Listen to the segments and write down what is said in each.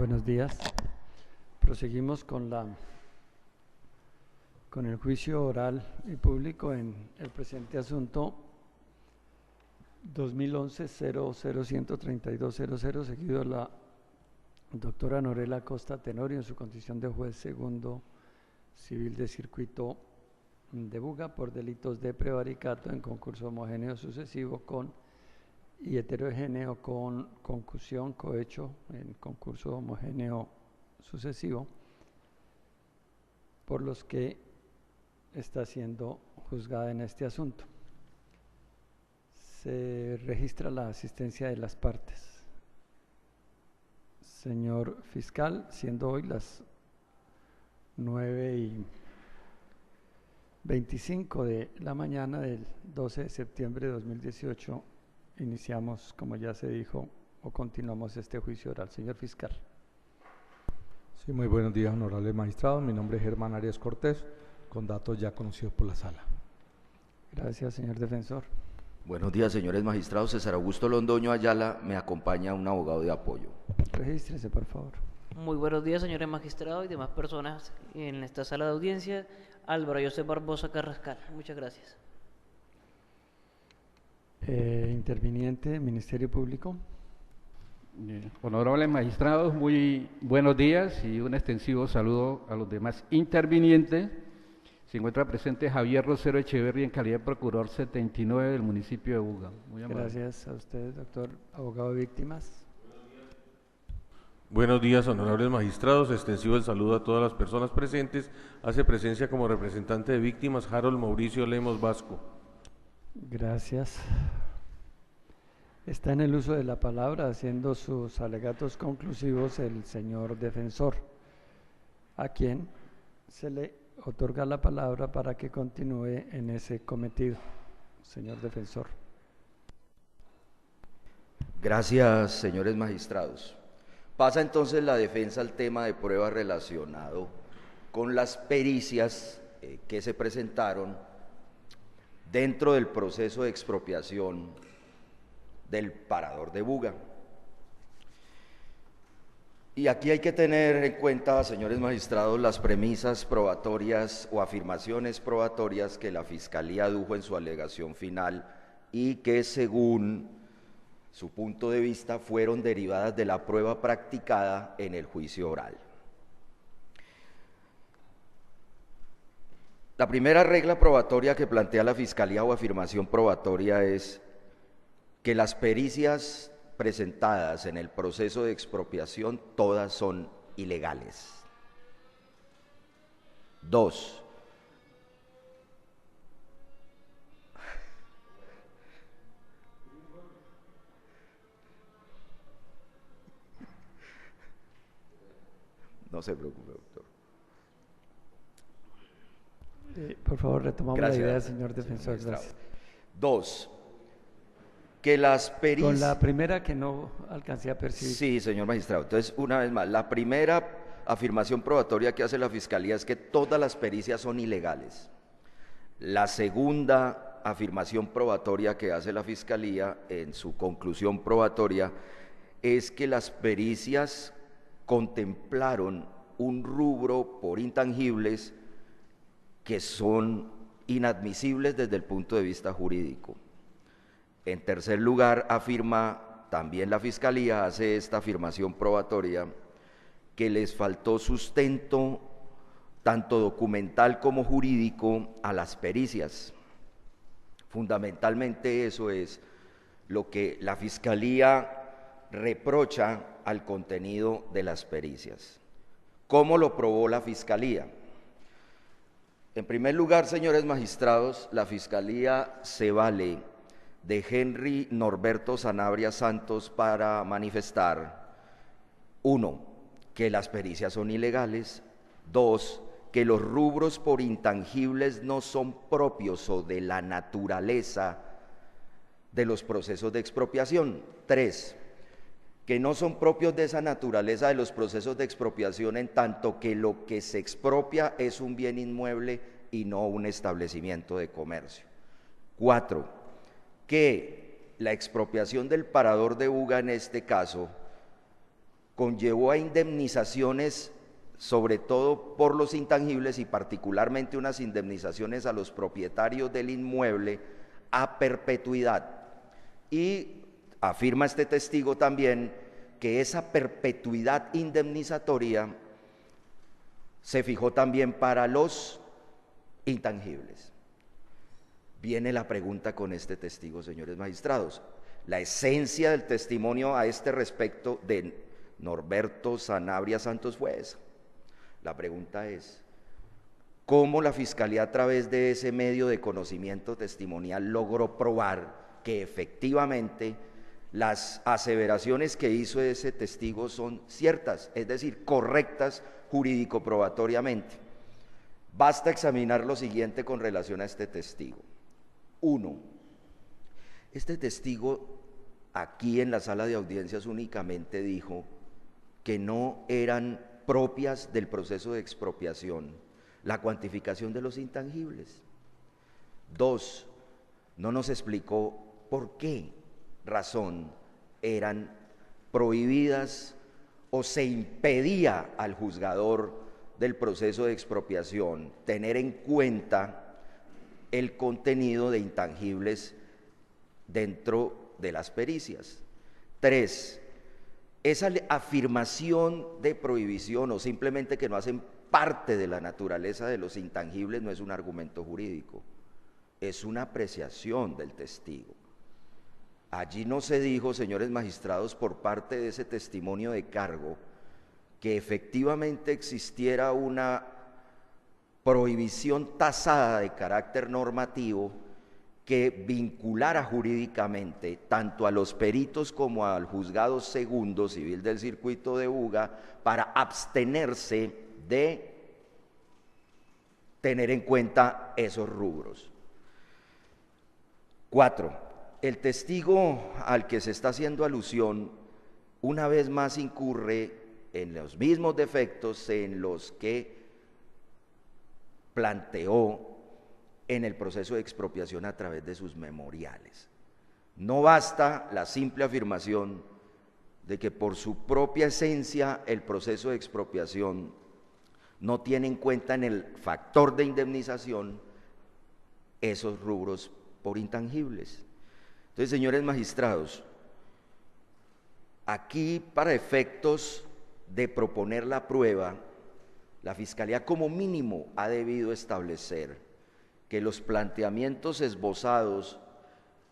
Buenos días. Proseguimos con el juicio oral y público en el presente asunto 2011-00-13200, seguido de la doctora Norela Costa Tenorio en su condición de juez segundo civil de circuito de Buga por delitos de prevaricato en concurso homogéneo sucesivo con y heterogéneo con concusión, cohecho en concurso homogéneo sucesivo, por los que está siendo juzgada en este asunto. Se registra la asistencia de las partes. Señor fiscal, siendo hoy las 9:25 de la mañana del 12 de septiembre de 2018, iniciamos, como ya se dijo, o continuamos este juicio oral. Señor fiscal. Sí, muy buenos días, honorables magistrados. Mi nombre es Germán Arias Cortés, con datos ya conocidos por la sala. Gracias, señor defensor. Buenos días, señores magistrados. César Augusto Londoño Ayala, me acompaña un abogado de apoyo. Regístrese, por favor. Muy buenos días, señores magistrados y demás personas en esta sala de audiencia. Álvaro José Barbosa Carrascal. Muchas gracias. Interviniente, Ministerio Público. Honorables magistrados, muy buenos días y un extensivo saludo a los demás intervinientes. Se encuentra presente Javier Rosero Echeverri en calidad de procurador 79 del municipio de Buga. Muy amable. Gracias a usted, doctor abogado de víctimas. Buenos días, honorables magistrados. Extensivo el saludo a todas las personas presentes. Hace presencia como representante de víctimas Harold Mauricio Lemos Vasco. Gracias. Está en el uso de la palabra haciendo sus alegatos conclusivos el señor defensor, a quien se le otorga la palabra para que continúe en ese cometido. Señor defensor. Gracias, señores magistrados. Pasa entonces la defensa al tema de prueba relacionado con las pericias que se presentaron dentro del proceso de expropiación del parador de Buga. Y aquí hay que tener en cuenta, señores magistrados, las premisas probatorias o afirmaciones probatorias que la Fiscalía adujo en su alegación final y que, según su punto de vista, fueron derivadas de la prueba practicada en el juicio oral. La primera regla probatoria que plantea la Fiscalía o afirmación probatoria es que las pericias presentadas en el proceso de expropiación todas son ilegales. 2. No se preocupe, doctor. Por favor, retomamos Gracias, la idea, señor defensor. Gracias. 2. Que las pericias... Con la primera que no alcancé a percibir. Sí, señor magistrado. Entonces, una vez más, la primera afirmación probatoria que hace la Fiscalía es que todas las pericias son ilegales. La segunda afirmación probatoria que hace la Fiscalía en su conclusión probatoria es que las pericias contemplaron un rubro por intangibles que son inadmisibles desde el punto de vista jurídico. En tercer lugar, afirma también la Fiscalía, hace esta afirmación probatoria, que les faltó sustento tanto documental como jurídico a las pericias. Fundamentalmente eso es lo que la Fiscalía reprocha al contenido de las pericias. ¿Cómo lo probó la Fiscalía? En primer lugar, señores magistrados, la Fiscalía se vale de Henry Norberto Sanabria Santos para manifestar: 1, que las pericias son ilegales; 2, que los rubros por intangibles no son propios o de la naturaleza de los procesos de expropiación; 3, que no son propios de esa naturaleza de los procesos de expropiación en tanto que lo que se expropia es un bien inmueble y no un establecimiento de comercio; 4, que la expropiación del parador de Buga en este caso conllevó a indemnizaciones, sobre todo por los intangibles y particularmente unas indemnizaciones a los propietarios del inmueble a perpetuidad. Y afirma este testigo también que esa perpetuidad indemnizatoria se fijó también para los intangibles. Viene la pregunta con este testigo, señores magistrados. La esencia del testimonio a este respecto de Norberto Sanabria Santos fue esa. La pregunta es, ¿cómo la Fiscalía a través de ese medio de conocimiento testimonial logró probar que efectivamente las aseveraciones que hizo ese testigo son ciertas, es decir, correctas jurídico-probatoriamente? Basta examinar lo siguiente con relación a este testigo. 1. Este testigo aquí en la sala de audiencias únicamente dijo que no eran propias del proceso de expropiación la cuantificación de los intangibles. 2. No nos explicó por qué razón eran prohibidas o se impedía al juzgador del proceso de expropiación tener en cuenta el contenido de intangibles dentro de las pericias. 3. Esa afirmación de prohibición o simplemente que no hacen parte de la naturaleza de los intangibles no es un argumento jurídico, es una apreciación del testigo. Allí no se dijo, señores magistrados, por parte de ese testimonio de cargo, que efectivamente existiera una prohibición tasada de carácter normativo que vinculara jurídicamente tanto a los peritos como al juzgado segundo civil del circuito de Buga para abstenerse de tener en cuenta esos rubros. 4. El testigo al que se está haciendo alusión una vez más incurre en los mismos defectos en los que planteó en el proceso de expropiación a través de sus memoriales. No basta la simple afirmación de que por su propia esencia el proceso de expropiación no tiene en cuenta en el factor de indemnización esos rubros por intangibles. Entonces, señores magistrados, aquí para efectos de proponer la prueba, la Fiscalía como mínimo ha debido establecer que los planteamientos esbozados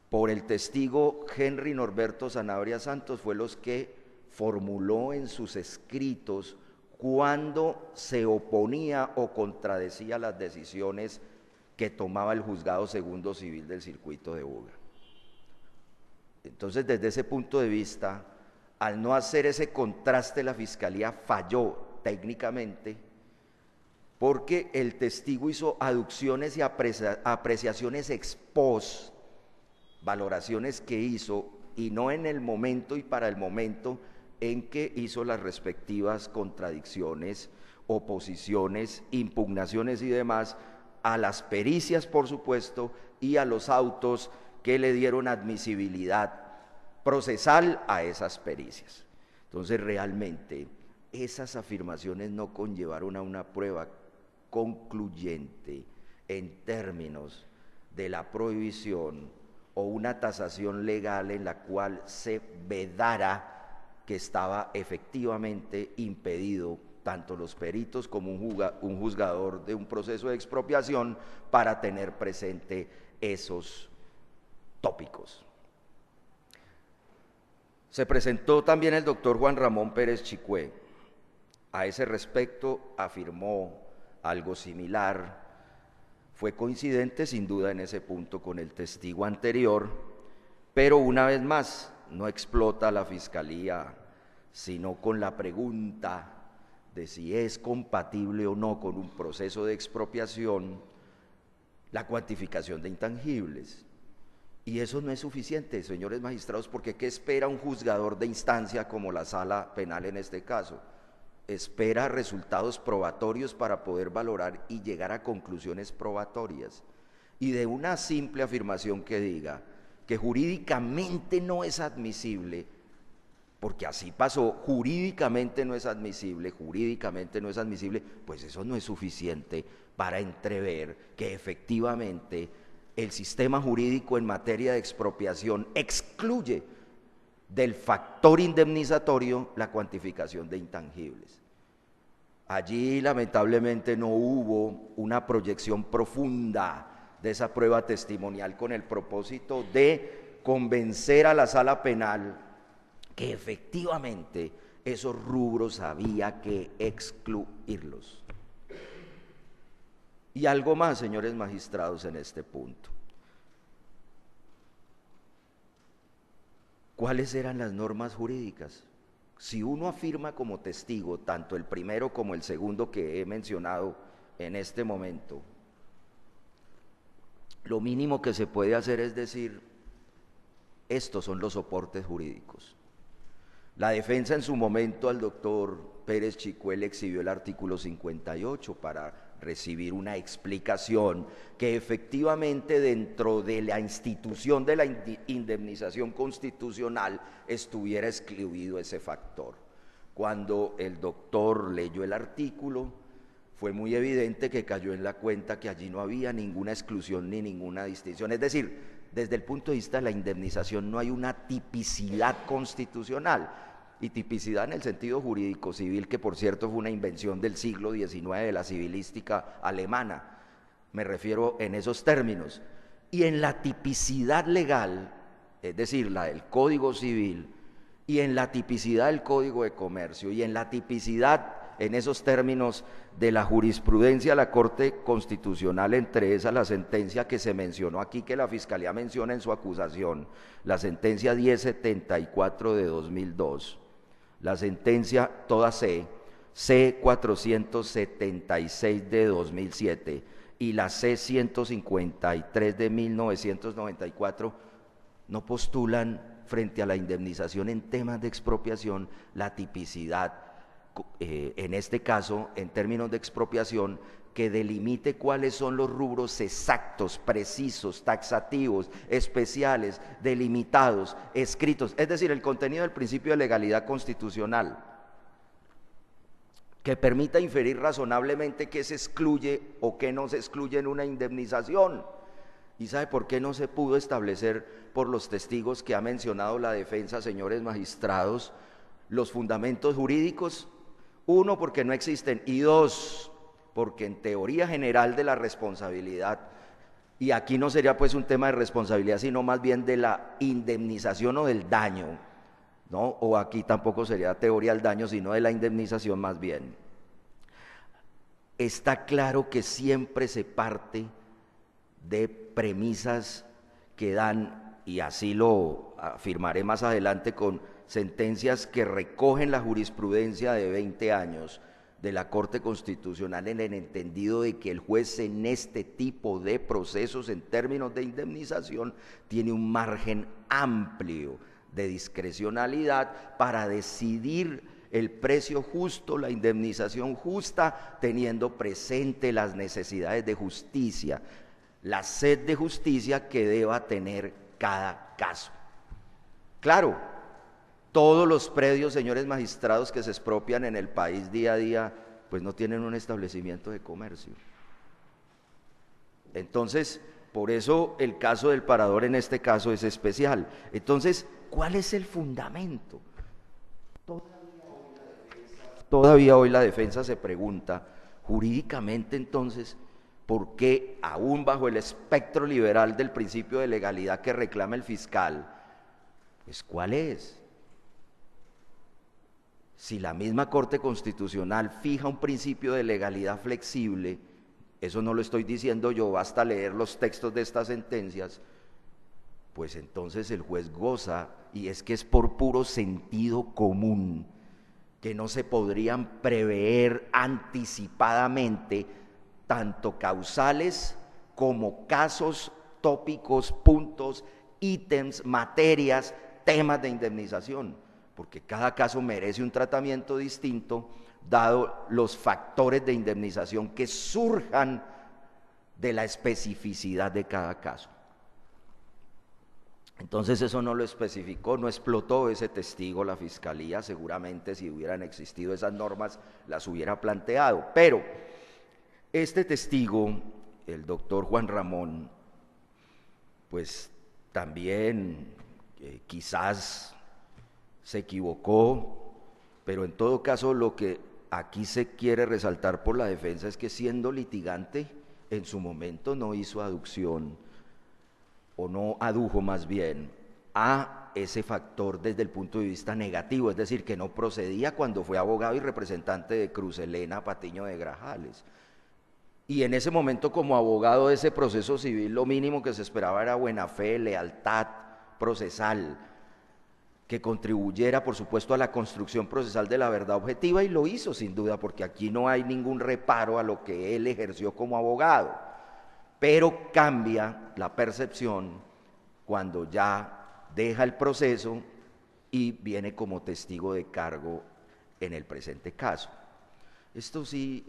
por el testigo Henry Norberto Sanabria Santos fue los que formuló en sus escritos cuando se oponía o contradecía las decisiones que tomaba el juzgado segundo civil del circuito de Buga. Entonces, desde ese punto de vista, al no hacer ese contraste, la Fiscalía falló técnicamente, porque el testigo hizo aducciones y apreciaciones ex post, valoraciones que hizo, y no en el momento y para el momento en que hizo las respectivas contradicciones, oposiciones, impugnaciones y demás a las pericias, por supuesto, y a los autos que le dieron admisibilidad procesal a esas pericias. Entonces, realmente, esas afirmaciones no conllevaron a una prueba concluyente en términos de la prohibición o una tasación legal en la cual se vedara que estaba efectivamente impedido tanto los peritos como un juzgador de un proceso de expropiación para tener presente esos tópicos. Se presentó también el doctor Juan Ramón Pérez Chicué. A ese respecto afirmó algo similar, fue coincidente sin duda en ese punto con el testigo anterior, pero una vez más no explota la Fiscalía sino con la pregunta de si es compatible o no con un proceso de expropiación la cuantificación de intangibles. Y eso no es suficiente, señores magistrados, porque ¿qué espera un juzgador de instancia como la sala penal en este caso? Espera resultados probatorios para poder valorar y llegar a conclusiones probatorias. Y de una simple afirmación que diga que jurídicamente no es admisible porque así pasó, jurídicamente no es admisible, pues eso no es suficiente para entrever que efectivamente el sistema jurídico en materia de expropiación excluye del factor indemnizatorio la cuantificación de intangibles. Allí lamentablemente no hubo una proyección profunda de esa prueba testimonial con el propósito de convencer a la sala penal que efectivamente esos rubros había que excluirlos. Y algo más, señores magistrados, en este punto. ¿Cuáles eran las normas jurídicas? Si uno afirma como testigo, tanto el primero como el segundo que he mencionado en este momento, lo mínimo que se puede hacer es decir, estos son los soportes jurídicos. La defensa en su momento al doctor Pérez Chicuel exhibió el artículo 58 para recibir una explicación que efectivamente dentro de la institución de la indemnización constitucional estuviera excluido ese factor. Cuando el doctor leyó el artículo, fue muy evidente que cayó en la cuenta que allí no había ninguna exclusión ni ninguna distinción. Es decir, desde el punto de vista de la indemnización no hay una tipicidad constitucional. Y tipicidad en el sentido jurídico civil, que por cierto fue una invención del siglo XIX de la civilística alemana, me refiero en esos términos. Y en la tipicidad legal, es decir, la del Código Civil, y en la tipicidad del Código de Comercio, y en la tipicidad en esos términos de la jurisprudencia de la Corte Constitucional, entre esas la sentencia que se mencionó aquí, que la Fiscalía menciona en su acusación, la sentencia 1074 de 2002, la sentencia toda C476 de 2007 y la C153 de 1994 no postulan frente a la indemnización en temas de expropiación la tipicidad, en este caso en términos de expropiación, que delimite cuáles son los rubros exactos, precisos, taxativos, especiales, delimitados, escritos, es decir, el contenido del principio de legalidad constitucional, que permita inferir razonablemente qué se excluye o qué no se excluye en una indemnización. ¿Y sabe por qué no se pudo establecer por los testigos que ha mencionado la defensa, señores magistrados, los fundamentos jurídicos? Uno, porque no existen, y dos, porque en teoría general de la responsabilidad, y aquí no sería pues un tema de responsabilidad, sino más bien de la indemnización o del daño, ¿no? O aquí tampoco sería teoría del daño, sino de la indemnización más bien. Está claro que siempre se parte de premisas que dan, y así lo afirmaré más adelante con sentencias que recogen la jurisprudencia de 20 años de la Corte Constitucional, en el entendido de que el juez en este tipo de procesos en términos de indemnización tiene un margen amplio de discrecionalidad para decidir el precio justo, la indemnización justa, teniendo presente las necesidades de justicia, la sed de justicia que deba tener cada caso. Claro, todos los predios, señores magistrados, que se expropian en el país día a día, pues no tienen un establecimiento de comercio. Entonces, por eso el caso del parador en este caso es especial. Entonces, ¿cuál es el fundamento? Todavía hoy la defensa se pregunta, jurídicamente entonces, ¿por qué aún bajo el espectro liberal del principio de legalidad que reclama el fiscal, pues cuál es? Si la misma Corte Constitucional fija un principio de legalidad flexible, eso no lo estoy diciendo yo, basta leer los textos de estas sentencias, pues entonces el juez goza, y es que es por puro sentido común, que no se podrían prever anticipadamente tanto causales como casos, tópicos, puntos, ítems, materias, temas de indemnización, porque cada caso merece un tratamiento distinto, dado los factores de indemnización que surjan de la especificidad de cada caso. Entonces eso no lo especificó, no explotó ese testigo la Fiscalía, seguramente si hubieran existido esas normas las hubiera planteado, pero este testigo, el doctor Juan Ramón, pues también quizás se equivocó, pero en todo caso lo que aquí se quiere resaltar por la defensa es que siendo litigante en su momento no hizo aducción o no adujo más bien a ese factor desde el punto de vista negativo, es decir, que no procedía cuando fue abogado y representante de Cruz Elena Patiño de Grajales. Y en ese momento como abogado de ese proceso civil lo mínimo que se esperaba era buena fe, lealtad procesal, que contribuyera por supuesto a la construcción procesal de la verdad objetiva, y lo hizo sin duda, porque aquí no hay ningún reparo a lo que él ejerció como abogado, pero cambia la percepción cuando ya deja el proceso y viene como testigo de cargo en el presente caso. Esto sí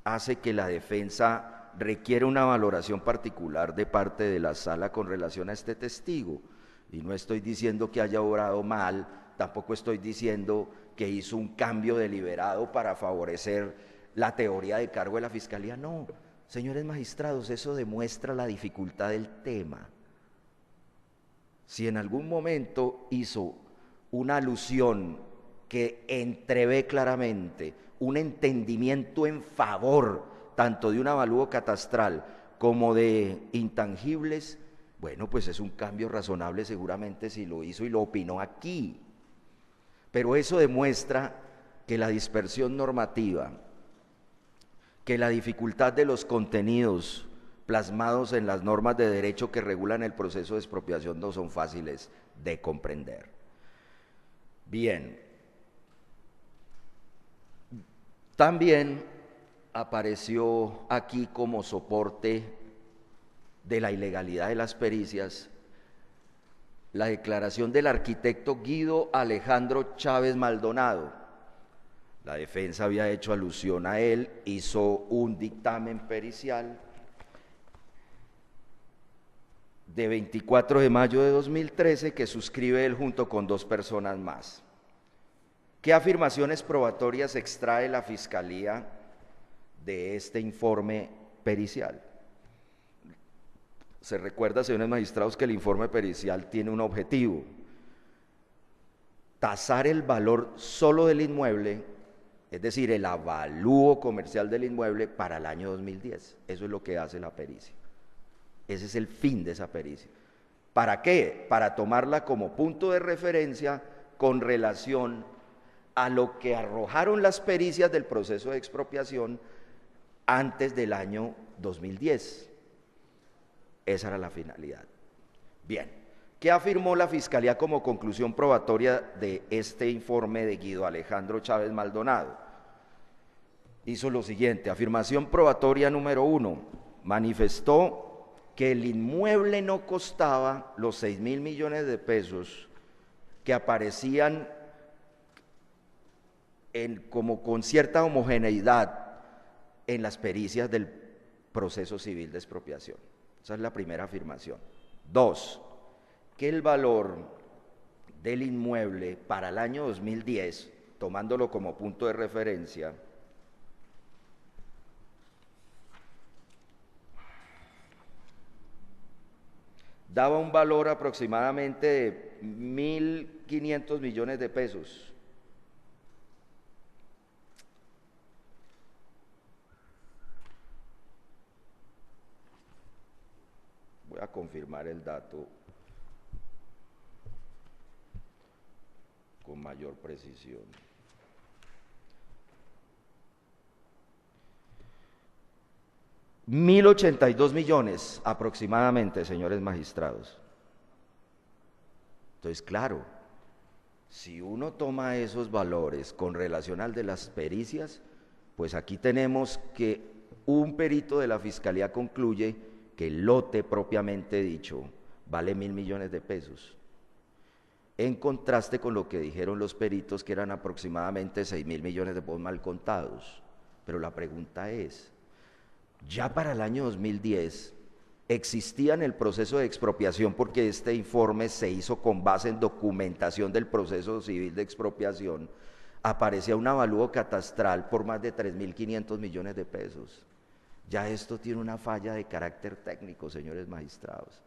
hace que la defensa requiera una valoración particular de parte de la sala con relación a este testigo. Y no estoy diciendo que haya obrado mal, tampoco estoy diciendo que hizo un cambio deliberado para favorecer la teoría de cargo de la Fiscalía, no. Señores magistrados, eso demuestra la dificultad del tema. Si en algún momento hizo una alusión que entrevé claramente un entendimiento en favor tanto de un avalúo catastral como de intangibles, bueno, pues es un cambio razonable seguramente si lo hizo y lo opinó aquí. Pero eso demuestra que la dispersión normativa, que la dificultad de los contenidos plasmados en las normas de derecho que regulan el proceso de expropiación no son fáciles de comprender. Bien, también apareció aquí como soporte de la ilegalidad de las pericias la declaración del arquitecto Guido Alejandro Chávez Maldonado. La defensa había hecho alusión a él, hizo un dictamen pericial de 24 de mayo de 2013 que suscribe él junto con 2 personas más. ¿Qué afirmaciones probatorias extrae la Fiscalía de este informe pericial? Se recuerda, señores magistrados, que el informe pericial tiene un objetivo: tasar el valor solo del inmueble, es decir, el avalúo comercial del inmueble para el año 2010. Eso es lo que hace la pericia. Ese es el fin de esa pericia. ¿Para qué? Para tomarla como punto de referencia con relación a lo que arrojaron las pericias del proceso de expropiación antes del año 2010. Esa era la finalidad. Bien, ¿qué afirmó la Fiscalía como conclusión probatoria de este informe de Guido Alejandro Chávez Maldonado? Hizo lo siguiente: afirmación probatoria número 1, manifestó que el inmueble no costaba los 6.000 millones de pesos que aparecían como con cierta homogeneidad en las pericias del proceso civil de expropiación. Esa es la primera afirmación. 2, que el valor del inmueble para el año 2010, tomándolo como punto de referencia, daba un valor aproximadamente de 1.500 millones de pesos. Voy a confirmar el dato con mayor precisión. $1.082 millones aproximadamente, señores magistrados. Entonces, claro, si uno toma esos valores con relación al de las pericias, pues aquí tenemos que un perito de la Fiscalía concluye que el lote propiamente dicho vale 1.000 millones de pesos, en contraste con lo que dijeron los peritos, que eran aproximadamente 6.000 millones de pesos mal contados. Pero la pregunta es, ya para el año 2010, existía en el proceso de expropiación, porque este informe se hizo con base en documentación del proceso civil de expropiación, aparecía un avalúo catastral por más de 3.500 millones de pesos. Ya esto tiene una falla de carácter técnico, señores magistrados.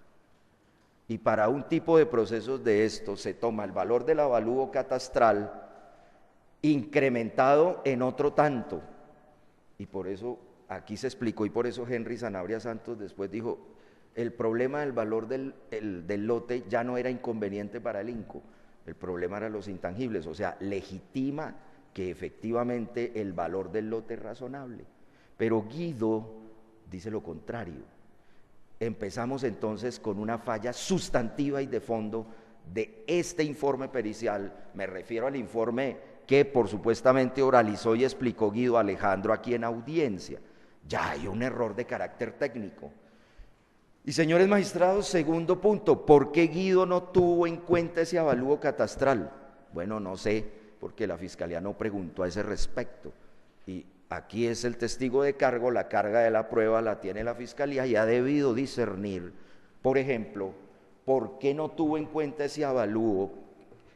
Y para un tipo de procesos de estos se toma el valor del avalúo catastral incrementado en otro tanto. Y por eso aquí se explicó, y por eso Henry Sanabria Santos después dijo, el problema del valor del lote ya no era inconveniente para el INCO, el problema eran los intangibles, o sea, legitima que efectivamente el valor del lote es razonable. Pero Guido dice lo contrario. Empezamos entonces con una falla sustantiva y de fondo de este informe pericial, me refiero al informe que por supuestamente oralizó y explicó Guido Alejandro aquí en audiencia. Ya hay un error de carácter técnico. Y señores magistrados, segundo punto, ¿por qué Guido no tuvo en cuenta ese avalúo catastral? Bueno, no sé, porque la Fiscalía no preguntó a ese respecto. Y aquí es el testigo de cargo, la carga de la prueba la tiene la Fiscalía y ha debido discernir, por ejemplo, ¿por qué no tuvo en cuenta ese avalúo?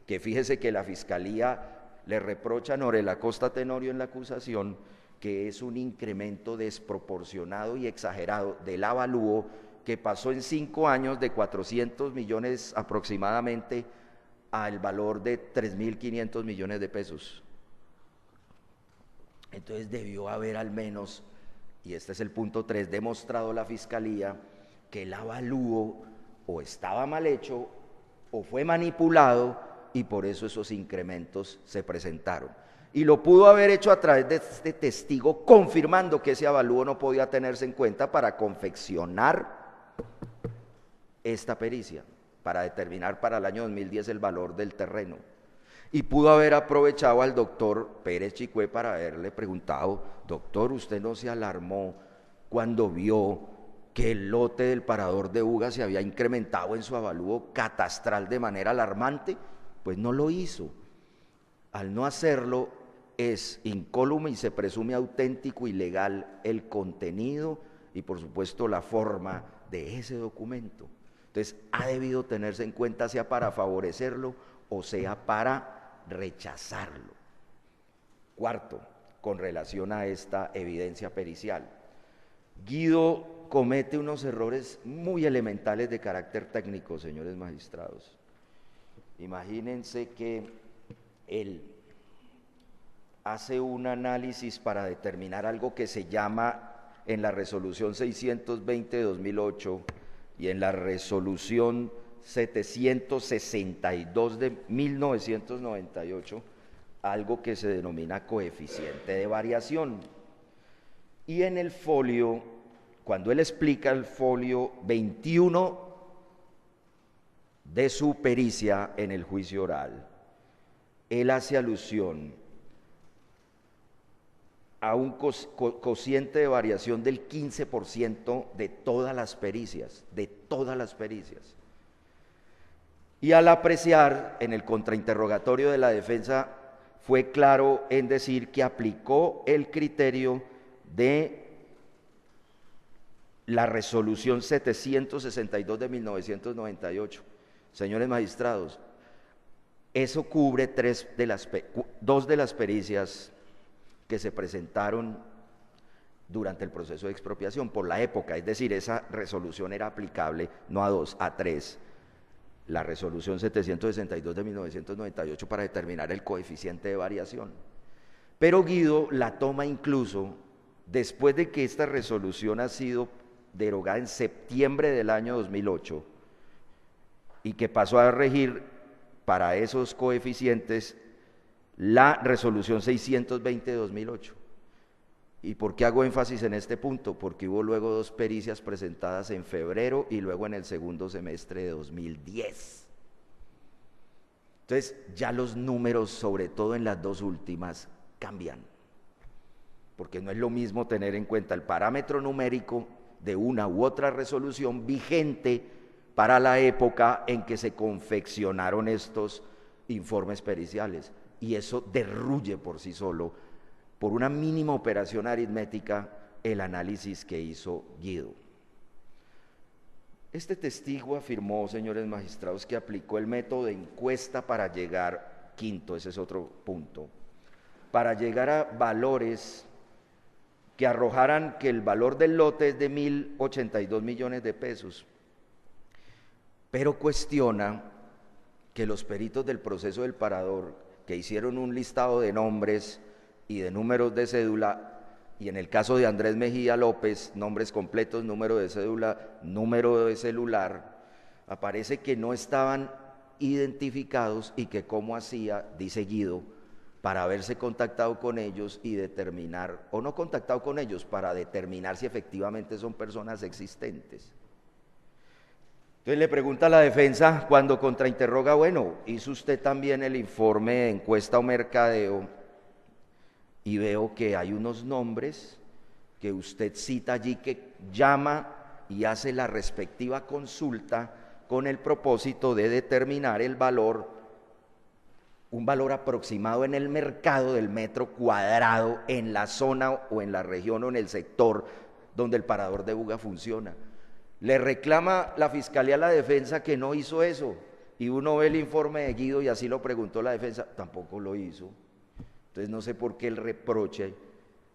Que fíjese que la Fiscalía le reprocha a Norela Costa Tenorio en la acusación que es un incremento desproporcionado y exagerado del avalúo que pasó en 5 años de 400 millones aproximadamente al valor de 3.500 millones de pesos. Entonces debió haber al menos, y este es el punto 3, demostrado la Fiscalía que el avalúo o estaba mal hecho o fue manipulado y por eso esos incrementos se presentaron. Y lo pudo haber hecho a través de este testigo confirmando que ese avalúo no podía tenerse en cuenta para confeccionar esta pericia, para determinar para el año 2010 el valor del terreno. Y pudo haber aprovechado al doctor Pérez Chicué para haberle preguntado, doctor, ¿usted no se alarmó cuando vio que el lote del Parador de Buga se había incrementado en su avalúo catastral de manera alarmante? Pues no lo hizo. Al no hacerlo es incólume y se presume auténtico y legal el contenido y por supuesto la forma de ese documento. Entonces ha debido tenerse en cuenta sea para favorecerlo o sea para rechazarlo. Cuarto, con relación a esta evidencia pericial, Guido comete unos errores muy elementales de carácter técnico, señores magistrados. Imagínense que él hace un análisis para determinar algo que se llama en la resolución 620 de 2008 y en la resolución 762 de 1998, algo que se denomina coeficiente de variación. Y en el folio, cuando él explica el folio 21 de su pericia en el juicio oral, él hace alusión a un cociente de variación del 15% de todas las pericias, Y al apreciar en el contrainterrogatorio de la defensa, fue claro en decir que aplicó el criterio de la resolución 762 de 1998. Señores magistrados, eso cubre dos de las pericias que se presentaron durante el proceso de expropiación por la época, es decir, esa resolución era aplicable no a 2, a 3. La resolución 762 de 1998 para determinar el coeficiente de variación. Pero Guido la toma incluso después de que esta resolución ha sido derogada en septiembre del año 2008 y que pasó a regir para esos coeficientes la resolución 620 de 2008. ¿Y por qué hago énfasis en este punto? Porque hubo luego 2 pericias presentadas en febrero y luego en el segundo semestre de 2010. Entonces ya los números, sobre todo en las 2 últimas, cambian. Porque no es lo mismo tener en cuenta el parámetro numérico de una u otra resolución vigente para la época en que se confeccionaron estos informes periciales. Y eso derruye por sí solo, por una mínima operación aritmética, el análisis que hizo Guido. Este testigo afirmó, señores magistrados, que aplicó el método de encuesta para llegar, quinto, ese es otro punto, para llegar a valores que arrojaran que el valor del lote es de 1.082 millones de pesos, pero cuestiona que los peritos del proceso del parador, que hicieron un listado de nombres y de números de cédula, y en el caso de Andrés Mejía López, nombres completos, número de cédula, número de celular, aparece que no estaban identificados y que cómo hacía, dice Guido, para haberse contactado con ellos y determinar, o no contactado con ellos, para determinar si efectivamente son personas existentes. Entonces le pregunta a la defensa cuando contrainterroga, bueno, ¿hizo usted también el informe de encuesta o mercadeo? Y veo que hay unos nombres que usted cita allí que llama y hace la respectiva consulta con el propósito de determinar el valor, un valor aproximado en el mercado del metro cuadrado en la zona o en la región o en el sector donde el parador de Buga funciona. Le reclama la Fiscalía a la defensa que no hizo eso, y uno ve el informe de Guido y así lo preguntó la defensa, tampoco lo hizo. Entonces no sé por qué el reproche,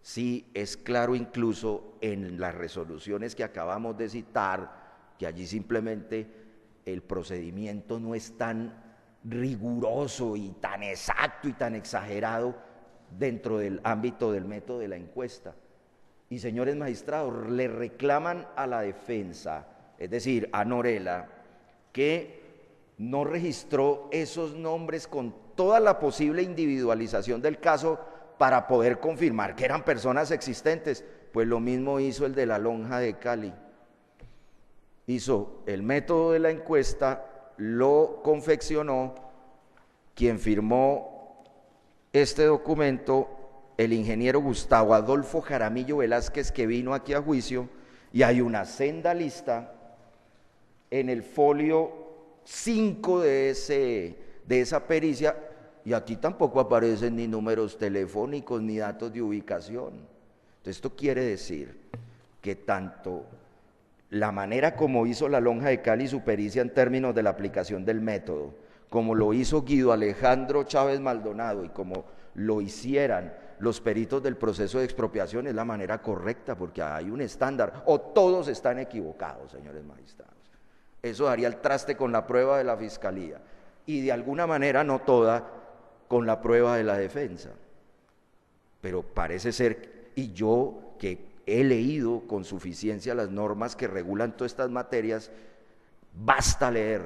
si es claro incluso en las resoluciones que acabamos de citar, que allí simplemente el procedimiento no es tan riguroso y tan exacto y tan exagerado dentro del ámbito del método de la encuesta. Y señores magistrados, le reclaman a la defensa, es decir, a Norela, que no registró esos nombres con toda la posible individualización del caso para poder confirmar que eran personas existentes. Pues lo mismo hizo el de la Lonja de Cali. Hizo el método de la encuesta, lo confeccionó, quien firmó este documento, el ingeniero Gustavo Adolfo Jaramillo Velázquez, que vino aquí a juicio, y hay una senda lista en el folio 5 de esa pericia, y aquí tampoco aparecen ni números telefónicos ni datos de ubicación. Entonces esto quiere decir que tanto la manera como hizo la Lonja de Cali su pericia en términos de la aplicación del método, como lo hizo Guido Alejandro Chávez Maldonado y como lo hicieran los peritos del proceso de expropiación, es la manera correcta, porque hay un estándar, o todos están equivocados, señores magistrados. Eso daría el traste con la prueba de la Fiscalía, y de alguna manera, no toda, con la prueba de la defensa. Pero parece ser, y yo que he leído con suficiencia las normas que regulan todas estas materias, basta leer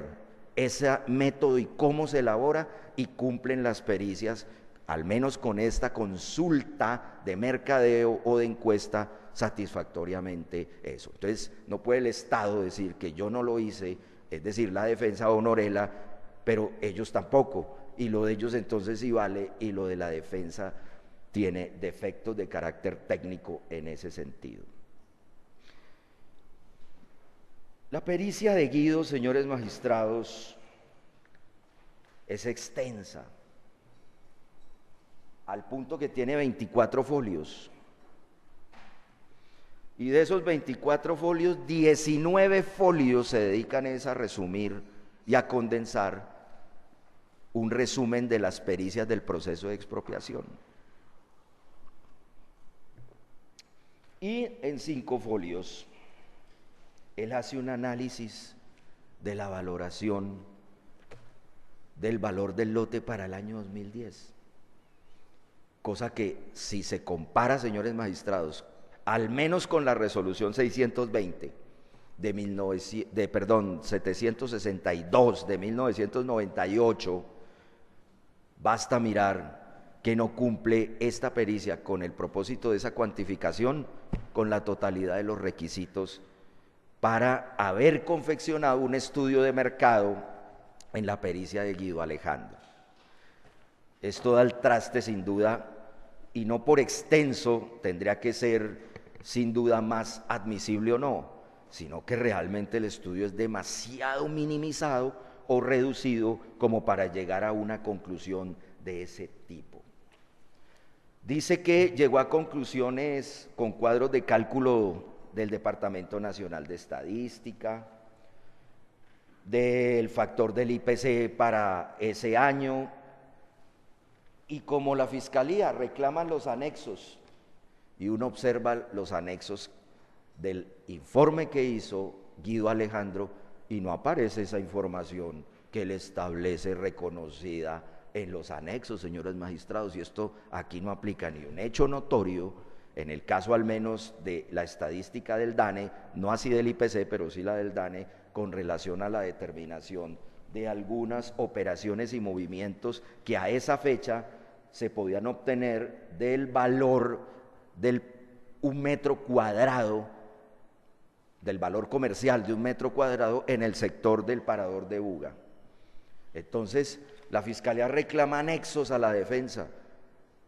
ese método y cómo se elabora y cumplen las pericias, al menos con esta consulta de mercadeo o de encuesta, satisfactoriamente eso. Entonces no puede el Estado decir que yo no lo hice, es decir, la defensa o Norela, pero ellos tampoco, y lo de ellos entonces sí vale, y lo de la defensa tiene defectos de carácter técnico en ese sentido. La pericia de Guido, señores magistrados, es extensa, al punto que tiene 24 folios. Y de esos 24 folios, 19 folios se dedican a resumir y a condensar un resumen de las pericias del proceso de expropiación. Y en 5 folios, él hace un análisis de la valoración del valor del lote para el año 2010. Cosa que, si se compara, señores magistrados, al menos con la resolución 620 762 de 1998, basta mirar que no cumple esta pericia con el propósito de esa cuantificación con la totalidad de los requisitos para haber confeccionado un estudio de mercado en la pericia de Guido Alejandro. Esto da el traste sin duda, y no por extenso tendría que ser sin duda más admisible o no, sino que realmente el estudio es demasiado minimizado o reducido como para llegar a una conclusión de ese tipo. Dice que llegó a conclusiones con cuadros de cálculo del Departamento Nacional de Estadística, del factor del IPC para ese año, y como la Fiscalía reclama los anexos, y uno observa los anexos del informe que hizo Guido Alejandro, y no aparece esa información que él establece reconocida en los anexos, señores magistrados, y esto aquí no aplica ni un hecho notorio, en el caso al menos de la estadística del DANE, no así del IPC, pero sí la del DANE, con relación a la determinación de algunas operaciones y movimientos que a esa fecha se podían obtener del valor del 1 metro cuadrado, del valor comercial de 1 metro cuadrado en el sector del parador de Buga. Entonces, la Fiscalía reclama anexos a la defensa.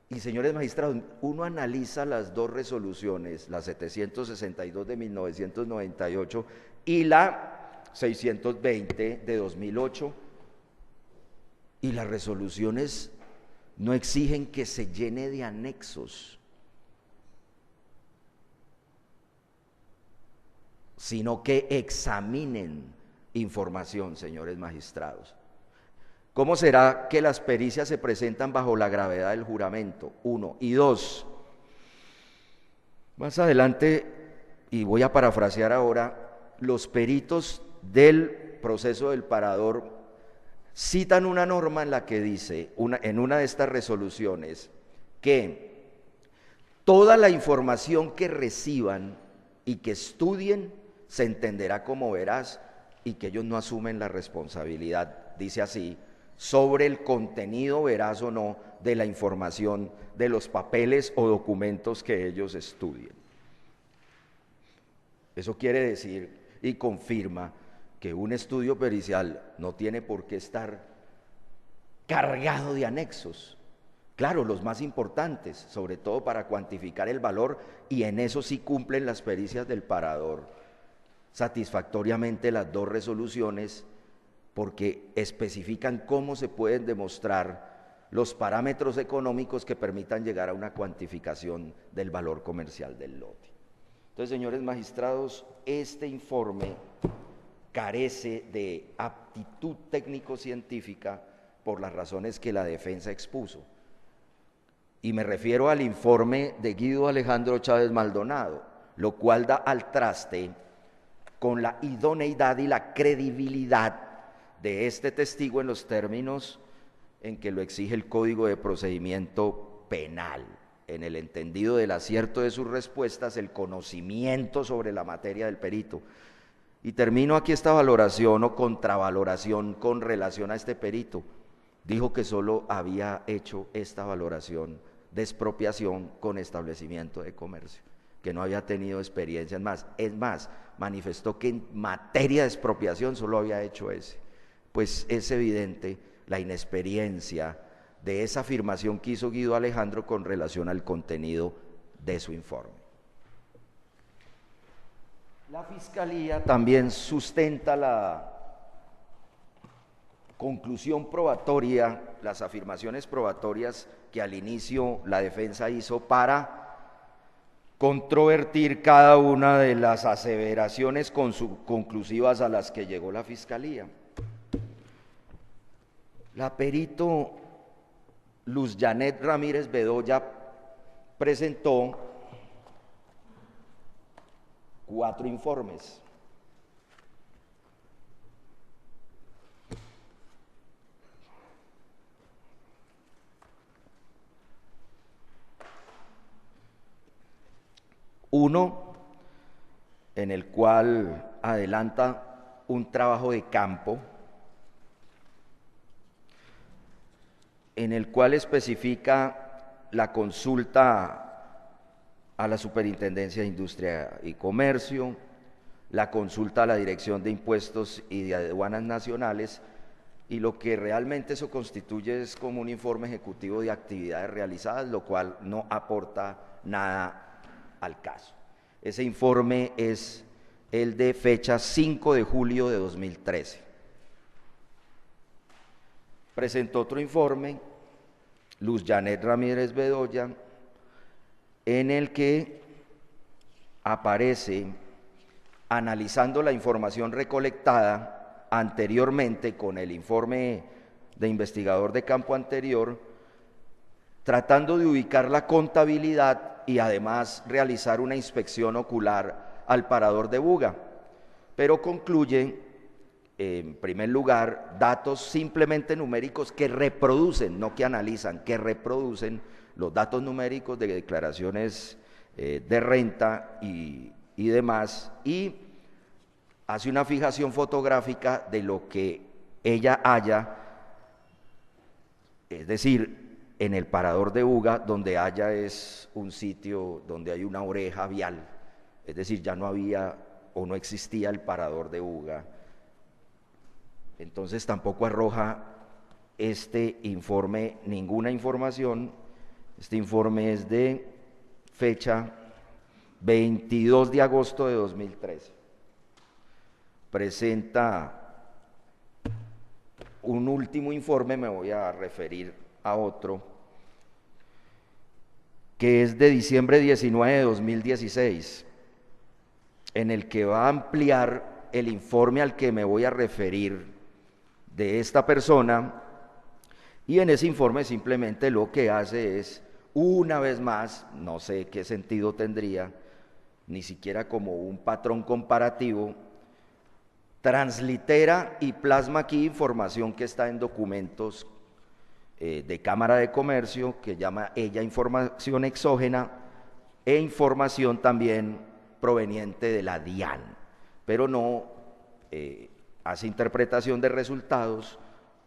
Y señores magistrados, uno analiza las dos resoluciones, la 762 de 1998 y la 620 de 2008, y las resoluciones no exigen que se llene de anexos, sino que examinen información, señores magistrados. ¿Cómo será que las pericias se presentan bajo la gravedad del juramento? 1. Y 2. Más adelante, y voy a parafrasear ahora, los peritos del proceso del parador citan una norma en la que dice, en una de estas resoluciones, que toda la información que reciban y que estudien se entenderá como veraz, y que ellos no asumen la responsabilidad, dice así, sobre el contenido veraz o no de la información de los papeles o documentos que ellos estudien. Eso quiere decir y confirma que un estudio pericial no tiene por qué estar cargado de anexos. Claro, los más importantes, sobre todo para cuantificar el valor, y en eso sí cumplen las pericias del parador satisfactoriamente las dos resoluciones, porque especifican cómo se pueden demostrar los parámetros económicos que permitan llegar a una cuantificación del valor comercial del lote. Entonces, señores magistrados, este informe carece de aptitud técnico-científica por las razones que la defensa expuso. Y me refiero al informe de Guido Alejandro Chávez Maldonado, lo cual da al traste con la idoneidad y la credibilidad de este testigo en los términos en que lo exige el Código de Procedimiento Penal, en el entendido del acierto de sus respuestas, el conocimiento sobre la materia del perito. Y termino aquí esta valoración o contravaloración con relación a este perito. Dijo que solo había hecho esta valoración de expropiación con establecimiento de comercio, que no había tenido experiencia en más. Es más, manifestó que en materia de expropiación solo había hecho ese. Pues es evidente la inexperiencia de esa afirmación que hizo Guido Alejandro con relación al contenido de su informe. La Fiscalía también sustenta la conclusión probatoria, las afirmaciones probatorias que al inicio la defensa hizo para controvertir cada una de las aseveraciones conclusivas a las que llegó la Fiscalía. La perito Luz Janet Ramírez Bedoya presentó 4 informes. Uno, en el cual adelanta un trabajo de campo, en el cual especifica la consulta a la Superintendencia de Industria y Comercio, la consulta a la Dirección de Impuestos y de Aduanas Nacionales, y lo que realmente eso constituye es como un informe ejecutivo de actividades realizadas, lo cual no aporta nada al caso. Ese informe es el de fecha 5 de julio de 2013. Presentó otro informe, Luz Janet Ramírez Bedoya, en el que aparece analizando la información recolectada anteriormente con el informe de investigador de campo anterior, tratando de ubicar la contabilidad y además realizar una inspección ocular al parador de Buga, pero concluye, en primer lugar, datos simplemente numéricos que reproducen, no que analizan, que reproducen los datos numéricos de declaraciones de renta y demás, y hace una fijación fotográfica de lo que ella haya, es decir, en el parador de Buga, donde haya es un sitio donde hay una oreja vial, es decir, ya no había o no existía el parador de Buga. Entonces tampoco arroja este informe ninguna información. Este informe es de fecha 22 de agosto de 2013. Presenta un último informe, me voy a referir a otro, que es de diciembre 19 de 2016, en el que va a ampliar el informe al que me voy a referir de esta persona, y en ese informe simplemente lo que hace es, una vez más, no sé qué sentido tendría, ni siquiera como un patrón comparativo, translitera y plasma aquí información que está en documentos de Cámara de Comercio, que llama ella información exógena, e información también proveniente de la DIAN, pero no hace interpretación de resultados,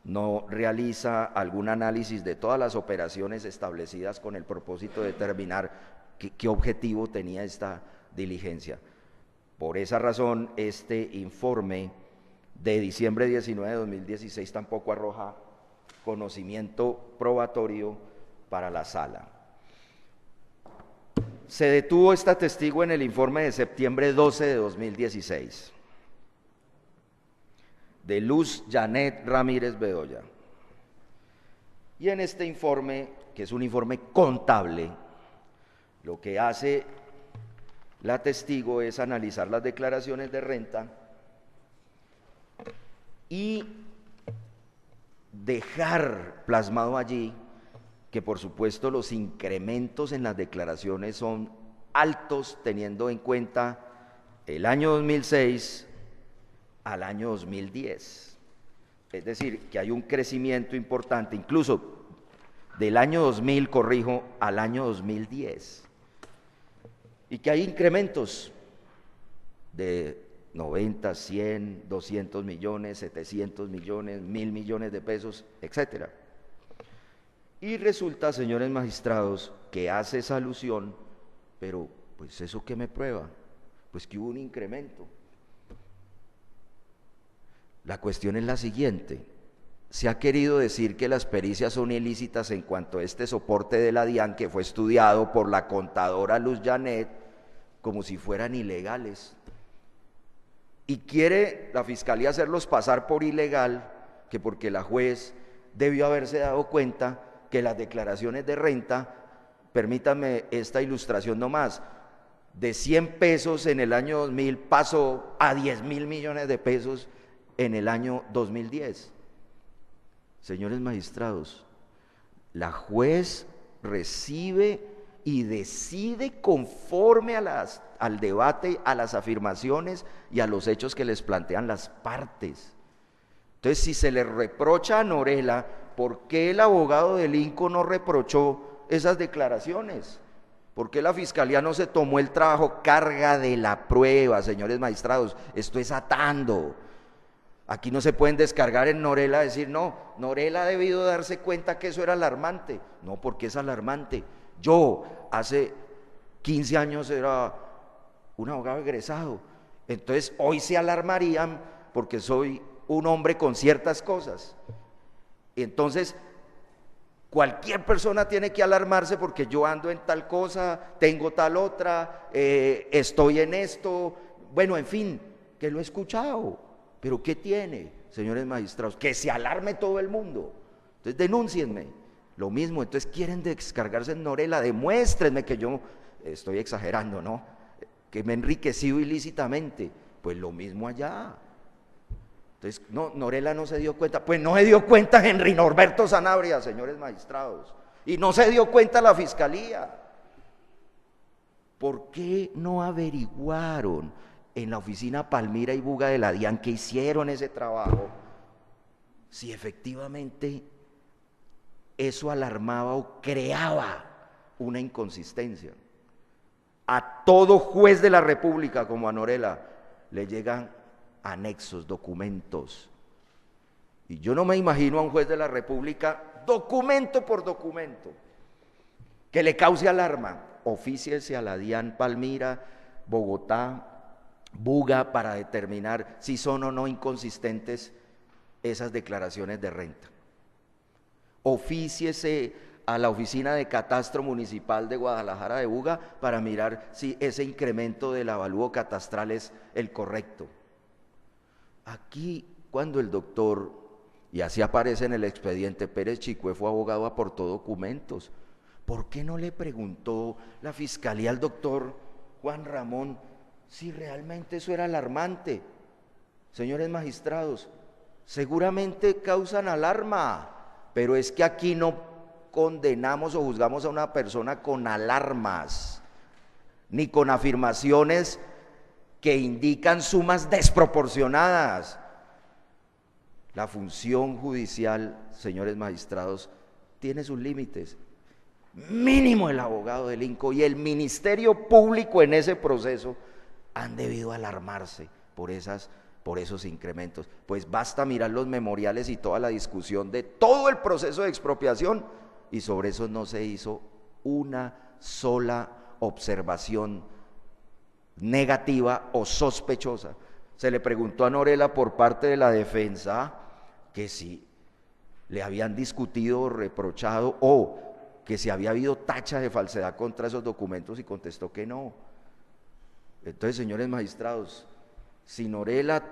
no realiza algún análisis de todas las operaciones establecidas con el propósito de determinar qué objetivo tenía esta diligencia. Por esa razón, este informe de diciembre 19 de 2016 tampoco arroja conocimiento probatorio para la sala. Se detuvo esta testigo en el informe de septiembre 12 de 2016, de Luz Janet Ramírez Bedoya. Y en este informe, que es un informe contable, lo que hace la testigo es analizar las declaraciones de renta y dejar plasmado allí que, por supuesto, los incrementos en las declaraciones son altos, teniendo en cuenta el año 2006 al año 2010. Es decir, que hay un crecimiento importante, incluso del año 2000, corrijo, al año 2010. Y que hay incrementos de 90, 100, 200 millones, 700 millones, 1.000 millones de pesos, etcétera. Y resulta, señores magistrados, que hace esa alusión, pero pues ¿eso qué me prueba? Pues que hubo un incremento. La cuestión es la siguiente: se ha querido decir que las pericias son ilícitas en cuanto a este soporte de la DIAN, que fue estudiado por la contadora Luz Janet, como si fueran ilegales. Y quiere la Fiscalía hacerlos pasar por ilegal, que porque la juez debió haberse dado cuenta que las declaraciones de renta, permítanme esta ilustración nomás, de 100 pesos en el año 2000 pasó a 10.000 millones de pesos en el año 2010. Señores magistrados, la juez recibe y decide conforme al debate, a las afirmaciones y a los hechos que les plantean las partes. Entonces, si se le reprocha a Norela, ¿por qué el abogado del INCO no reprochó esas declaraciones? ¿Por qué la Fiscalía no se tomó el trabajo? Carga de la prueba, señores magistrados, esto es atando. Aquí no se pueden descargar en Norela, decir, no, Norela ha debido darse cuenta que eso era alarmante. No, porque es alarmante. Yo hace 15 años era un abogado egresado, entonces hoy se alarmarían porque soy un hombre con ciertas cosas. Entonces, cualquier persona tiene que alarmarse porque yo ando en tal cosa, tengo tal otra, estoy en esto, bueno, en fin, que lo he escuchado. ¿Pero qué tiene, señores magistrados? Que se alarme todo el mundo. Entonces denúncienme. Lo mismo, entonces quieren descargarse en Norela, demuéstrenme que yo estoy exagerando, ¿no? Que me he enriquecido ilícitamente. Pues lo mismo allá. Entonces, no, Norela no se dio cuenta. Pues no se dio cuenta Henry Norberto Sanabria, señores magistrados. Y no se dio cuenta la fiscalía. ¿Por qué no averiguaron en la oficina Palmira y Buga de la DIAN que hicieron ese trabajo si efectivamente eso alarmaba o creaba una inconsistencia? A todo juez de la República como a Norela le llegan anexos, documentos. Y yo no me imagino a un juez de la República, documento por documento, que le cause alarma. Ofíciese a la DIAN Palmira, Bogotá, Buga, para determinar si son o no inconsistentes esas declaraciones de renta. Ofíciese a la Oficina de Catastro Municipal de Guadalajara de Buga para mirar si ese incremento del avalúo catastral es el correcto. Aquí, cuando el doctor, y así aparece en el expediente, Pérez Chicue fue abogado, aportó documentos. ¿Por qué no le preguntó la fiscalía al doctor Juan Ramón si realmente eso era alarmante? Señores magistrados, seguramente causan alarma, pero es que aquí no condenamos o juzgamos a una persona con alarmas, ni con afirmaciones que indican sumas desproporcionadas. La función judicial, señores magistrados, tiene sus límites. Mínimo el abogado del INCO y el Ministerio Público en ese proceso han debido alarmarse por esos incrementos. Pues basta mirar los memoriales y toda la discusión de todo el proceso de expropiación y sobre eso no se hizo una sola observación negativa o sospechosa. Se le preguntó a Norela por parte de la defensa que si le habían discutido o reprochado o que si había habido tacha de falsedad contra esos documentos y contestó que no. Entonces, señores magistrados, si Norela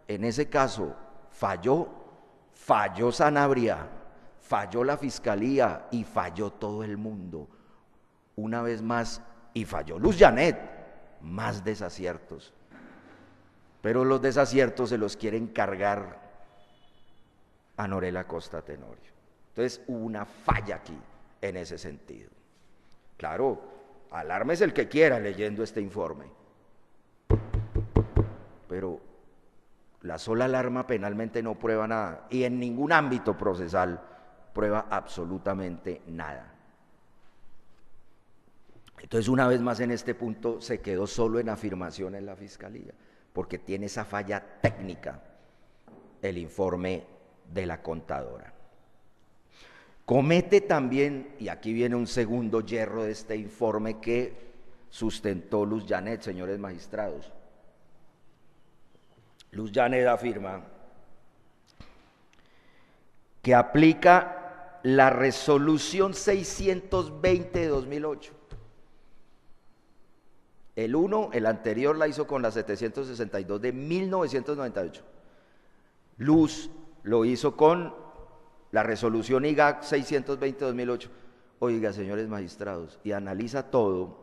en ese caso falló Sanabria, falló la fiscalía y falló todo el mundo. Una vez más, y falló Luz Janet, más desaciertos. Pero los desaciertos se los quieren cargar a Norela Costa Tenorio. Entonces hubo una falla aquí en ese sentido. Claro, alármese el que quiera leyendo este informe, pero la sola alarma penalmente no prueba nada y en ningún ámbito procesal prueba absolutamente nada. Entonces, una vez más en este punto se quedó solo en afirmaciones la fiscalía, porque tiene esa falla técnica el informe de la contadora. Comete también, y aquí viene un segundo yerro de este informe que sustentó Luz Janet, señores magistrados. Luz Janet afirma que aplica la resolución 620 de 2008. El anterior la hizo con la 762 de 1998. Luz lo hizo con la resolución IGAC 620 de 2008. Oiga, señores magistrados, y analiza todo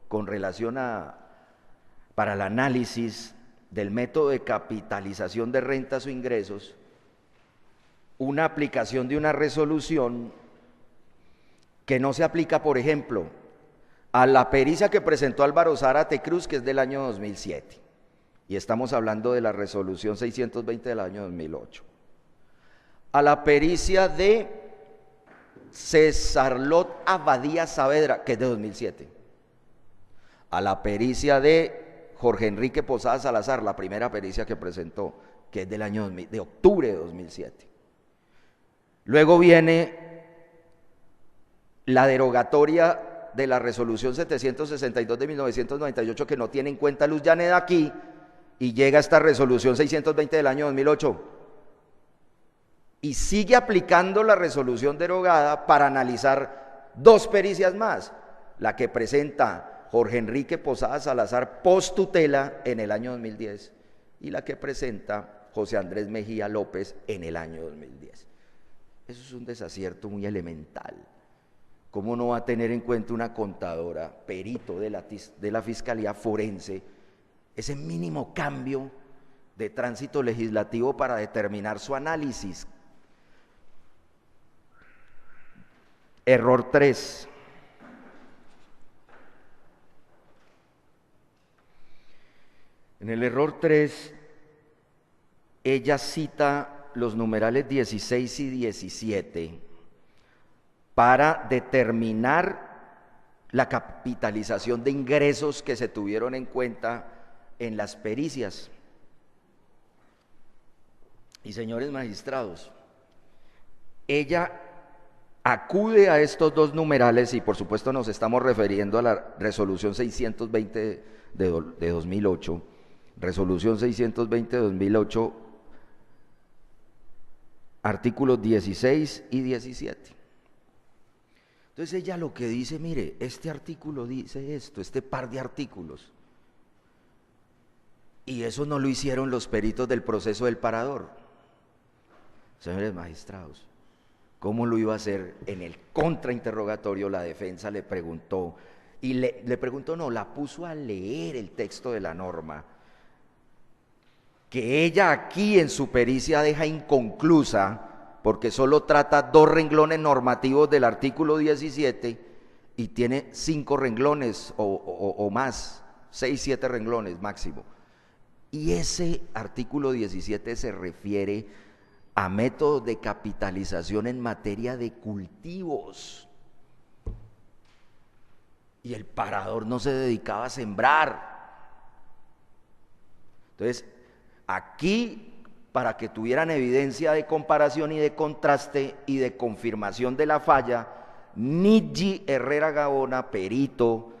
con relación para el análisis del método de capitalización de rentas o ingresos, una aplicación de una resolución que no se aplica, por ejemplo, a la pericia que presentó Álvaro Zárate Cruz, que es del año 2007, y estamos hablando de la resolución 620 del año 2008, a la pericia de Cesarlot Abadía Saavedra, que es de 2007, a la pericia de Jorge Enrique Posada Salazar, la primera pericia que presentó, que es del año de octubre de 2007. Luego viene la derogatoria de la resolución 762 de 1998, que no tiene en cuenta Luz Janet aquí, y llega esta resolución 620 del año 2008, y sigue aplicando la resolución derogada para analizar dos pericias más, la que presenta Jorge Enrique Posada Salazar post tutela en el año 2010 y la que presenta José Andrés Mejía López en el año 2010. Eso es un desacierto muy elemental. ¿Cómo no va a tener en cuenta una contadora, perito de la Fiscalía Forense, ese mínimo cambio de tránsito legislativo para determinar su análisis. Error 3. En el error 3, ella cita los numerales 16 y 17 para determinar la capitalización de ingresos que se tuvieron en cuenta en las pericias. Y señores magistrados, ella acude a estos dos numerales, y por supuesto nos estamos refiriendo a la resolución 620 de 2008, resolución 620 de 2008, artículos 16 y 17. Entonces ella lo que dice, mire, este artículo dice esto, este par de artículos, y eso no lo hicieron los peritos del proceso del parador. Señores magistrados, ¿cómo lo iba a hacer? En el contrainterrogatorio la defensa le preguntó, y le preguntó, no, la puso a leer el texto de la norma, que ella aquí en su pericia deja inconclusa, porque solo trata 2 renglones normativos del artículo 17 y tiene 5 renglones o más, 6, 7 renglones máximo. Y ese artículo 17 se refiere a métodos de capitalización en materia de cultivos. Y el parador no se dedicaba a sembrar. Entonces, aquí, para que tuvieran evidencia de comparación y de contraste y de confirmación de la falla, Nidji Herrera Gaona, perito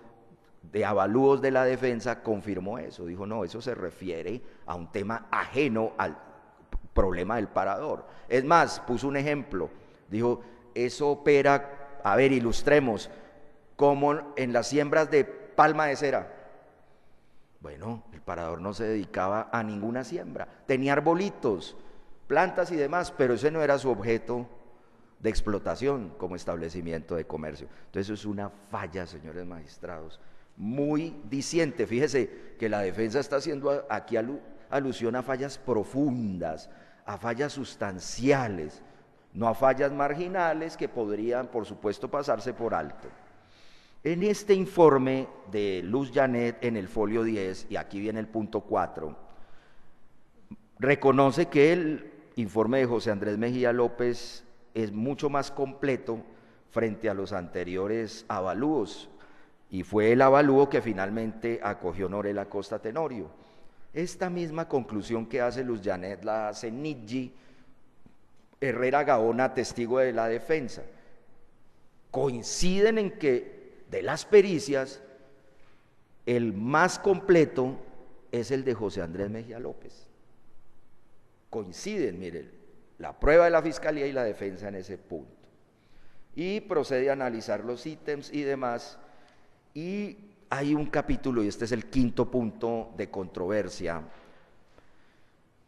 de avalúos de la defensa, confirmó eso. Dijo, no, eso se refiere a un tema ajeno al problema del parador. Es más, puso un ejemplo. Dijo, eso opera, a ver, ilustremos, como en las siembras de palma de cera. Bueno, el parador no se dedicaba a ninguna siembra, tenía arbolitos, plantas y demás, pero ese no era su objeto de explotación como establecimiento de comercio. Entonces eso es una falla, señores magistrados, muy diciente. Fíjese que la defensa está haciendo aquí alusión a fallas profundas, a fallas sustanciales, no a fallas marginales que podrían, por supuesto, pasarse por alto. En este informe de Luz Janet, en el folio 10, y aquí viene el punto 4, reconoce que el informe de José Andrés Mejía López es mucho más completo frente a los anteriores avalúos, y fue el avalúo que finalmente acogió Norela Costa Tenorio. Esta misma conclusión que hace Luz Janet la hace Nidji Herrera Gaona, testigo de la defensa. Coinciden en que de las pericias, el más completo es el de José Andrés Mejía López. Coinciden, miren, la prueba de la Fiscalía y la defensa en ese punto. Y procede a analizar los ítems y demás, y hay un capítulo, y este es el quinto punto de controversia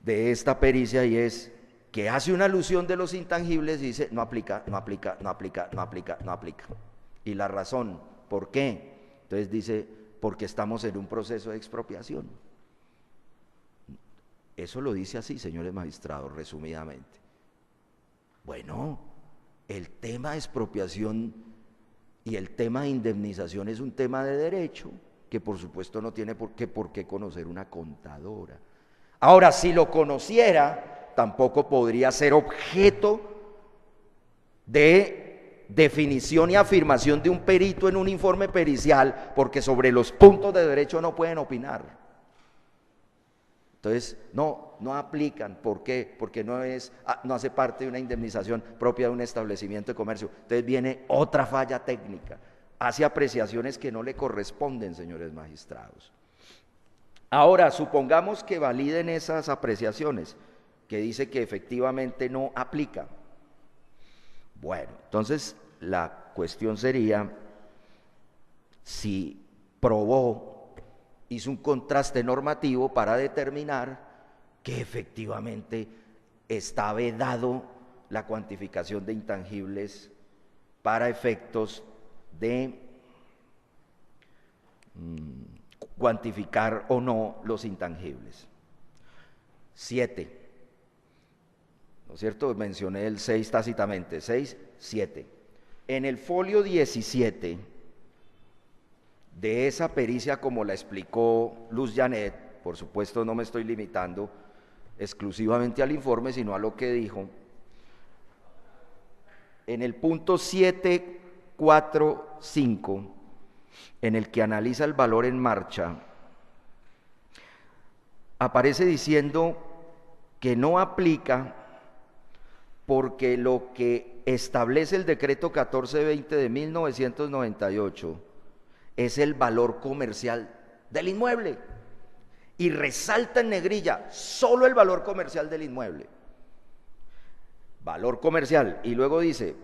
de esta pericia, y es que hace una alusión de los intangibles y dice, no aplica, no aplica, no aplica, no aplica, no aplica. Y la razón, ¿por qué? Entonces dice, porque estamos en un proceso de expropiación. Eso lo dice así, señores magistrados, resumidamente. Bueno, el tema de expropiación y el tema de indemnización es un tema de derecho que por supuesto no tiene por qué conocer una contadora. Ahora, si lo conociera, tampoco podría ser objeto de definición y afirmación de un perito en un informe pericial, porque sobre los puntos de derecho no pueden opinar. Entonces, no aplican. ¿Por qué? Porque no hace parte de una indemnización propia de un establecimiento de comercio. Entonces viene otra falla técnica, hace apreciaciones que no le corresponden, señores magistrados. Ahora, supongamos que validen esas apreciaciones, que dice que efectivamente no aplica. Bueno, entonces la cuestión sería si hizo un contraste normativo para determinar que efectivamente está vedado la cuantificación de intangibles para efectos de cuantificar o no los intangibles. 7. ¿No es cierto? Mencioné el 6 tácitamente, 6, 7. En el folio 17 de esa pericia, como la explicó Luz Janet, por supuesto no me estoy limitando exclusivamente al informe, sino a lo que dijo, en el punto 745, en el que analiza el valor en marcha, aparece diciendo que no aplica porque lo que establece el decreto 1420 de 1998 es el valor comercial del inmueble, y resalta en negrilla solo el valor comercial del inmueble. Valor comercial, y luego dice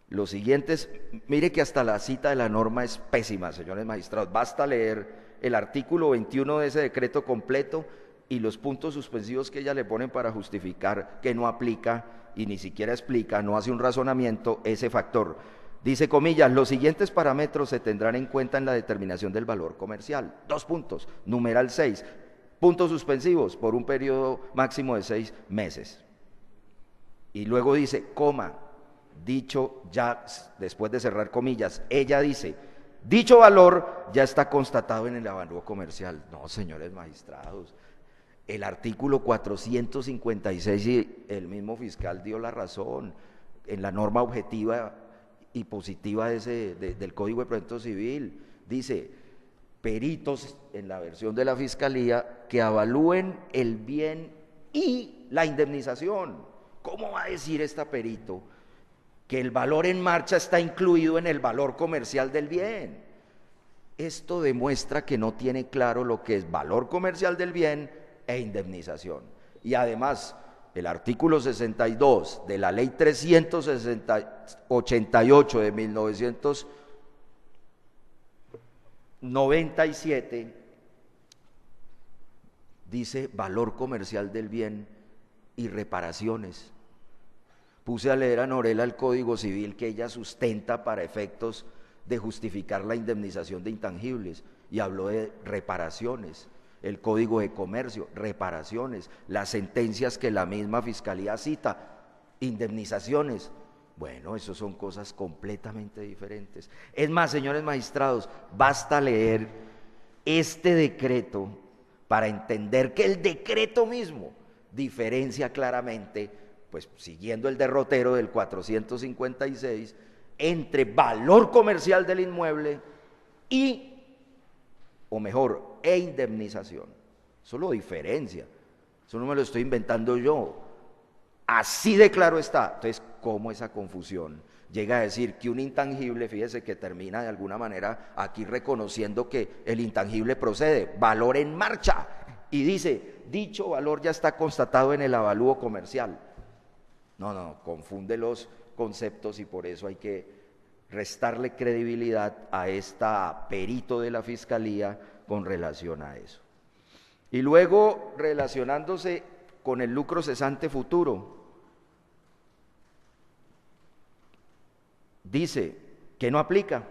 los siguientes, mire que hasta la cita de la norma es pésima, señores magistrados, basta leer el artículo 21 de ese decreto completo y los puntos suspensivos que ella le ponen para justificar que no aplica y ni siquiera explica, no hace un razonamiento ese factor. Dice, comillas, los siguientes parámetros se tendrán en cuenta en la determinación del valor comercial. 2 puntos, numeral 6, puntos suspensivos por un periodo máximo de 6 meses. Y luego dice, coma, dicho ya, después de cerrar comillas, ella dice, dicho valor ya está constatado en el avalúo comercial. No, señores magistrados, el artículo 456 y el mismo fiscal dio la razón en la norma objetiva y positiva del Código de Procedimiento Civil. Dice, peritos en la versión de la Fiscalía que avalúen el bien y la indemnización. ¿Cómo va a decir esta perito que el valor en marcha está incluido en el valor comercial del bien? Esto demuestra que no tiene claro lo que es valor comercial del bien e indemnización. Y además, el artículo 62 de la ley 388 de 1997 dice valor comercial del bien y reparaciones. Puse a leer a Norela el Código Civil que ella sustenta para efectos de justificar la indemnización de intangibles y habló de reparaciones. El Código de Comercio, reparaciones, las sentencias que la misma Fiscalía cita, indemnizaciones. Bueno, eso son cosas completamente diferentes. Es más, señores magistrados, basta leer este decreto para entender que el decreto mismo diferencia claramente, pues siguiendo el derrotero del 456, entre valor comercial del inmueble e indemnización. Eso lo diferencia, eso no me lo estoy inventando yo, así de claro está. Entonces, ¿cómo esa confusión llega a decir que un intangible, fíjese que termina de alguna manera aquí reconociendo que el intangible procede, valor en marcha, y dice, dicho valor ya está constatado en el avalúo comercial? No, confunde los conceptos y por eso hay que restarle credibilidad a esta perito de la Fiscalía con relación a eso. Y luego, relacionándose con el lucro cesante futuro, dice que no aplica.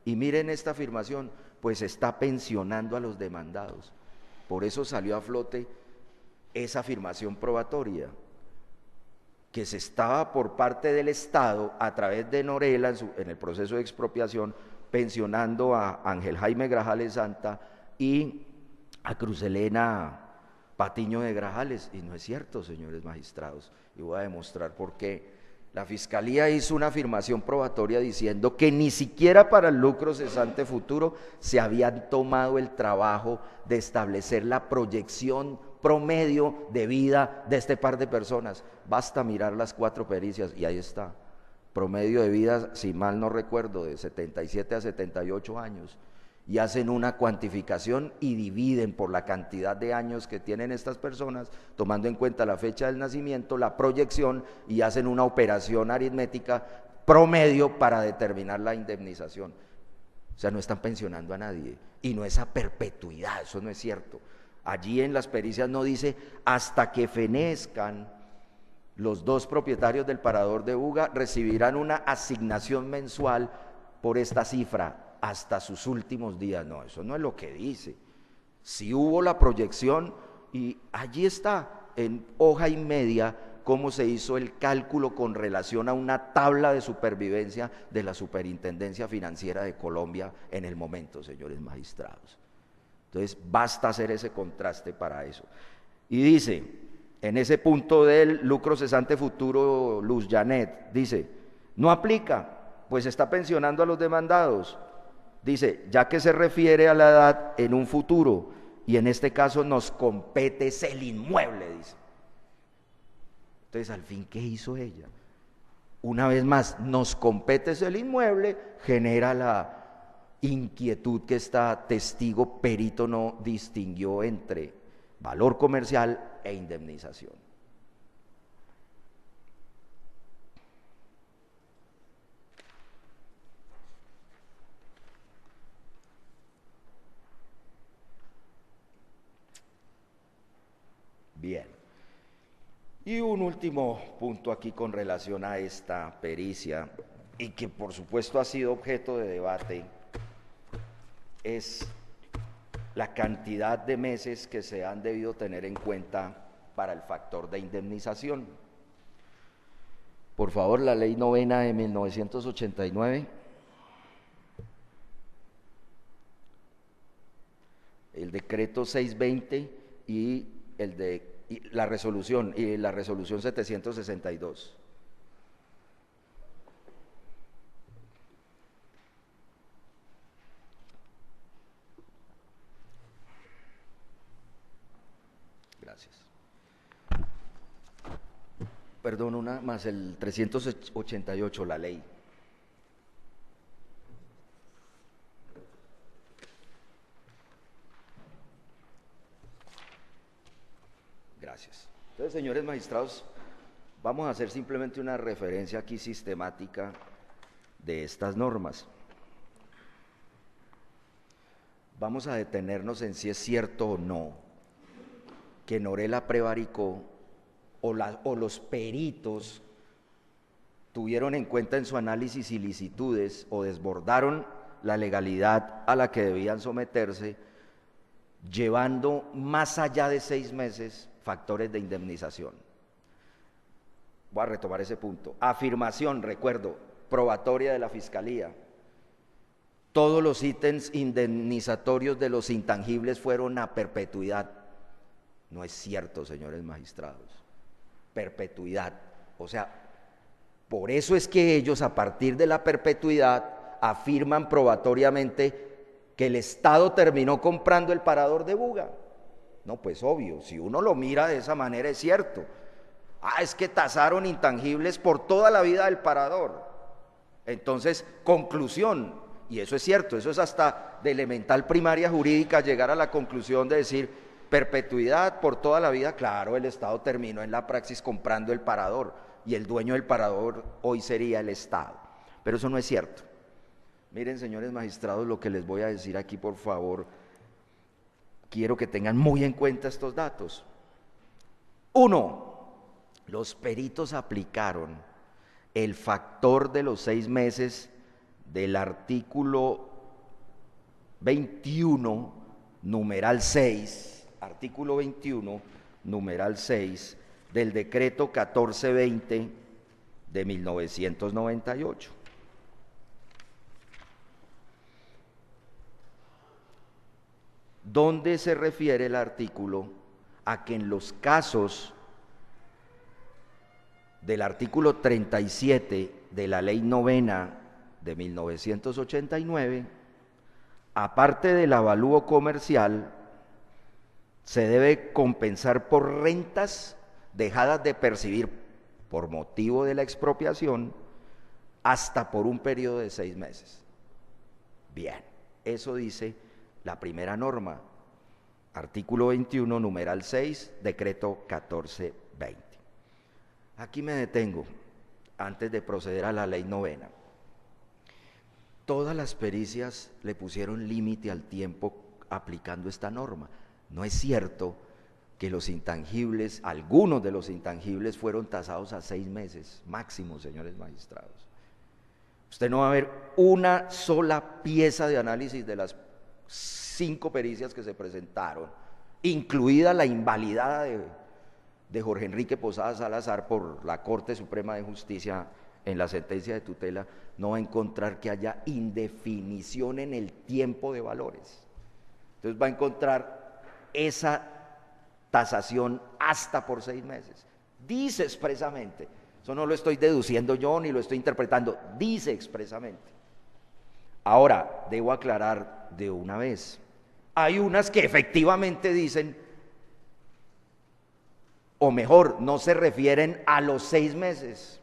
Y miren esta afirmación, pues está pensionando a los demandados. Por eso salió a flote esa afirmación probatoria, que se estaba por parte del Estado, a través de Norela, en el proceso de expropiación, pensionando a Ángel Jaime Grajales Santa y a Cruz Elena Patiño de Grajales. Y no es cierto, señores magistrados, y voy a demostrar por qué. La Fiscalía hizo una afirmación probatoria diciendo que ni siquiera para el lucro cesante futuro se habían tomado el trabajo de establecer la proyección promedio de vida de este par de personas. Basta mirar las 4 pericias y ahí está. Promedio de vida, si mal no recuerdo, de 77 a 78 años. Y hacen una cuantificación y dividen por la cantidad de años que tienen estas personas, tomando en cuenta la fecha del nacimiento, la proyección, y hacen una operación aritmética promedio para determinar la indemnización. O sea, no están pensionando a nadie, y no es a perpetuidad, eso no es cierto. Allí en las pericias no dice hasta que fenezcan los 2 propietarios del parador de Buga, recibirán una asignación mensual por esta cifra hasta sus últimos días. No, eso no es lo que dice. Si hubo la proyección, y allí está, en hoja y media, cómo se hizo el cálculo con relación a una tabla de supervivencia de la Superintendencia Financiera de Colombia en el momento, señores magistrados. Entonces, basta hacer ese contraste para eso. Y dice, en ese punto del lucro cesante futuro, Luz Janet, dice, no aplica, pues está pensionando a los demandados. Dice, ya que se refiere a la edad en un futuro, y en este caso nos compete es el inmueble, dice. Entonces, al fin, ¿qué hizo ella? Una vez más, nos compete es el inmueble, genera la inquietud que esta testigo perito no distinguió entre valor comercial e indemnización. Bien. Y un último punto aquí con relación a esta pericia, y que por supuesto ha sido objeto de debate, es la cantidad de meses que se han debido tener en cuenta para el factor de indemnización. Por favor, la ley 9ª de 1989, el decreto 620 y la resolución 762. Gracias. Perdón, una más, el 388, la ley. Gracias. Entonces, señores magistrados, vamos a hacer simplemente una referencia aquí sistemática de estas normas. Vamos a detenernos en si es cierto o no que Norela prevaricó o los peritos tuvieron en cuenta en su análisis ilicitudes o desbordaron la legalidad a la que debían someterse, llevando más allá de 6 meses factores de indemnización. Voy a retomar ese punto. Afirmación, recuerdo, probatoria de la Fiscalía. Todos los ítems indemnizatorios de los intangibles fueron a perpetuidad. No es cierto, señores magistrados. Perpetuidad. O sea, por eso es que ellos, a partir de la perpetuidad, afirman probatoriamente que el Estado terminó comprando el parador de Buga. No, pues obvio, si uno lo mira de esa manera es cierto. Es que tasaron intangibles por toda la vida del parador. Entonces, conclusión, y eso es cierto, eso es hasta de elemental primaria jurídica llegar a la conclusión de decir perpetuidad por toda la vida. Claro, el Estado terminó en la praxis comprando el parador y el dueño del parador hoy sería el Estado. Pero eso no es cierto. Miren, señores magistrados, lo que les voy a decir aquí, por favor, quiero que tengan muy en cuenta estos datos. 1. Los peritos aplicaron el factor de los 6 meses del artículo 21, numeral 6, artículo 21, numeral 6, del decreto 1420 de 1998. Donde se refiere el artículo a que en los casos del artículo 37 de la ley 9ª de 1989, aparte del avalúo comercial, se debe compensar por rentas dejadas de percibir por motivo de la expropiación hasta por un periodo de 6 meses. Bien, eso dice la primera norma, artículo 21, numeral 6, decreto 1420. Aquí me detengo antes de proceder a la ley 9ª. Todas las pericias le pusieron límite al tiempo aplicando esta norma. No es cierto que los intangibles, algunos de los intangibles fueron tasados a 6 meses máximo, señores magistrados. Usted no va a ver una sola pieza de análisis de las 5 pericias que se presentaron incluida la invalidada de Jorge Enrique Posada Salazar por la Corte Suprema de Justicia en la sentencia de tutela, no va a encontrar que haya indefinición en el tiempo de valores. Entonces va a encontrar esa tasación hasta por 6 meses. Dice expresamente, eso no lo estoy deduciendo yo ni lo estoy interpretando, dice expresamente. Ahora, debo aclarar de una vez, hay unas que efectivamente dicen, o mejor, no se refieren a los 6 meses.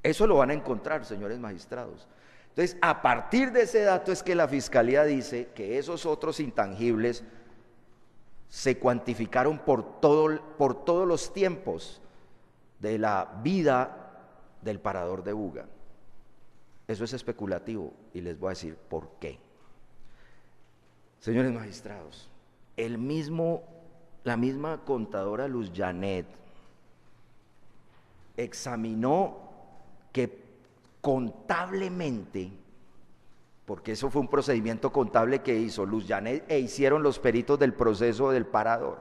Eso lo van a encontrar, señores magistrados. Entonces, a partir de ese dato es que la Fiscalía dice que esos otros intangibles se cuantificaron por todos los tiempos de la vida del parador de Buga. Eso es especulativo y les voy a decir por qué. Señores magistrados, la misma contadora Luz Janet examinó que contablemente, porque eso fue un procedimiento contable que hizo Luz Janet e hicieron los peritos del proceso del parador,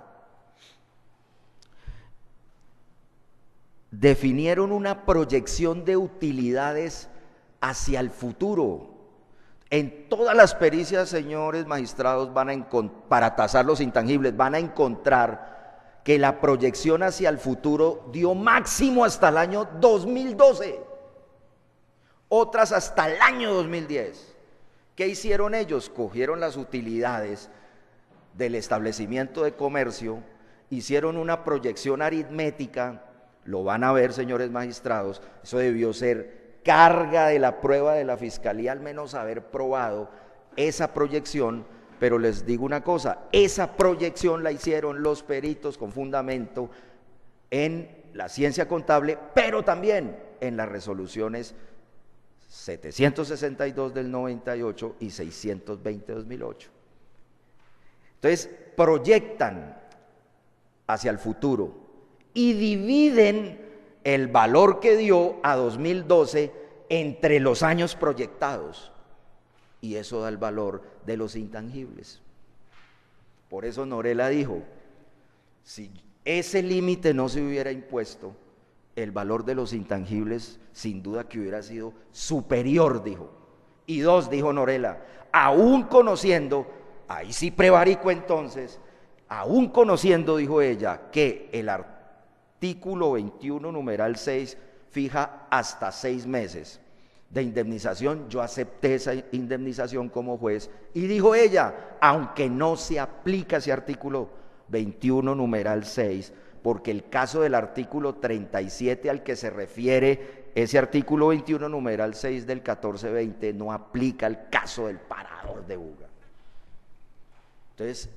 definieron una proyección de utilidades hacia el futuro. En todas las pericias, señores magistrados, para tasar los intangibles, van a encontrar que la proyección hacia el futuro dio máximo hasta el año 2012, otras hasta el año 2010. ¿Qué hicieron ellos? Cogieron las utilidades del establecimiento de comercio, hicieron una proyección aritmética, lo van a ver, señores magistrados, eso debió ser carga de la prueba de la Fiscalía, al menos haber probado esa proyección, pero les digo una cosa, esa proyección la hicieron los peritos con fundamento en la ciencia contable, pero también en las resoluciones 762 del 98 y 620 de 2008. Entonces, proyectan hacia el futuro y dividen el valor que dio a 2012 entre los años proyectados, y eso da el valor de los intangibles. Por eso Norela dijo, si ese límite no se hubiera impuesto, el valor de los intangibles sin duda que hubiera sido superior, dijo. Y dos, dijo Norela, aún conociendo, ahí sí prevarico entonces, aún conociendo, dijo ella, que el artículo 21, numeral 6, fija hasta 6 meses de indemnización, yo acepté esa indemnización como juez, y dijo ella, aunque no se aplica ese artículo 21, numeral 6, porque el caso del artículo 37 al que se refiere ese artículo 21, numeral 6 del 1420, no aplica el caso del parador de Buga. Entonces,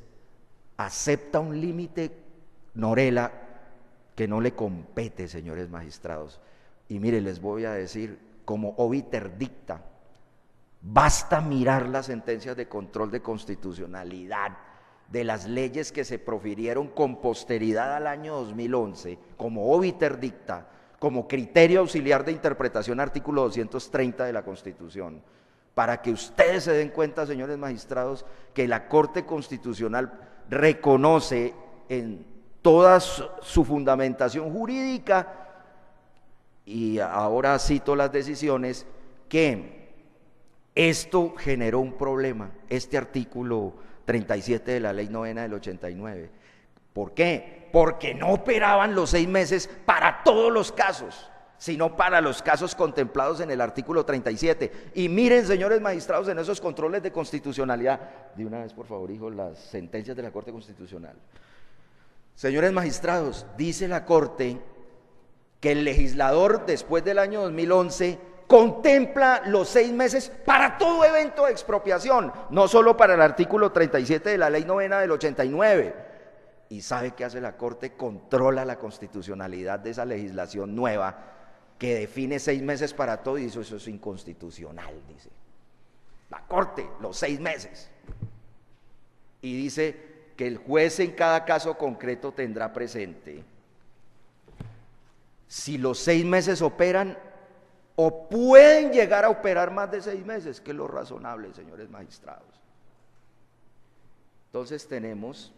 acepta un límite Norela que no le compete, señores magistrados. Y mire, les voy a decir, como obiter dicta, basta mirar las sentencias de control de constitucionalidad de las leyes que se profirieron con posteridad al año 2011, como obiter dicta, como criterio auxiliar de interpretación, artículo 230 de la Constitución, para que ustedes se den cuenta, señores magistrados, que la Corte Constitucional reconoce en toda su fundamentación jurídica, y ahora cito las decisiones, que esto generó un problema, este artículo 37 de la Ley Novena del 89. ¿Por qué? Porque no operaban los 6 meses para todos los casos, sino para los casos contemplados en el artículo 37. Y miren, señores magistrados, en esos controles de constitucionalidad, de una vez por favor, hijo, las sentencias de la Corte Constitucional. Señores magistrados, dice la Corte que el legislador después del año 2011 contempla los 6 meses para todo evento de expropiación, no solo para el artículo 37 de la Ley Novena del 89. ¿Y sabe qué hace la Corte? Controla la constitucionalidad de esa legislación nueva que define 6 meses para todo, y eso es inconstitucional, dice la Corte, los 6 meses. Y dice que el juez en cada caso concreto tendrá presente si los 6 meses operan o pueden llegar a operar más de 6 meses, que es lo razonable, señores magistrados. Entonces tenemos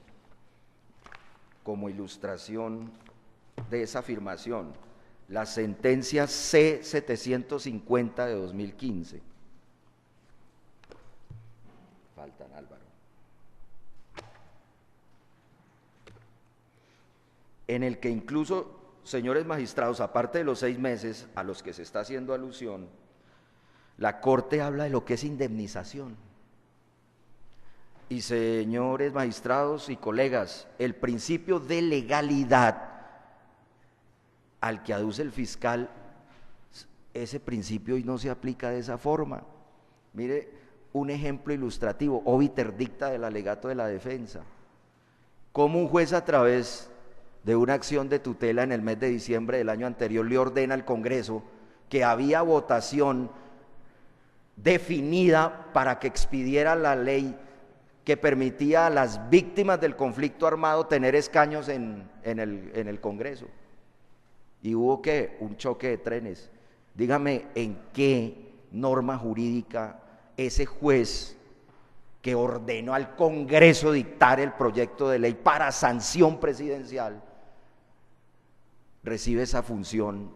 como ilustración de esa afirmación la sentencia C-750 de 2015. Faltan, Álvaro. En el que incluso, señores magistrados, aparte de los 6 meses a los que se está haciendo alusión, la Corte habla de lo que es indemnización. Y señores magistrados y colegas, el principio de legalidad al que aduce el fiscal, ese principio hoy no se aplica de esa forma. Mire, un ejemplo ilustrativo, obiter dicta del alegato de la defensa. Cómo un juez a través de una acción de tutela en el mes de diciembre del año anterior le ordena al Congreso que había votación definida para que expidiera la ley que permitía a las víctimas del conflicto armado tener escaños en el Congreso. Y hubo ¿qué? Un choque de trenes. Dígame en qué norma jurídica ese juez que ordenó al Congreso dictar el proyecto de ley para sanción presidencial recibe esa función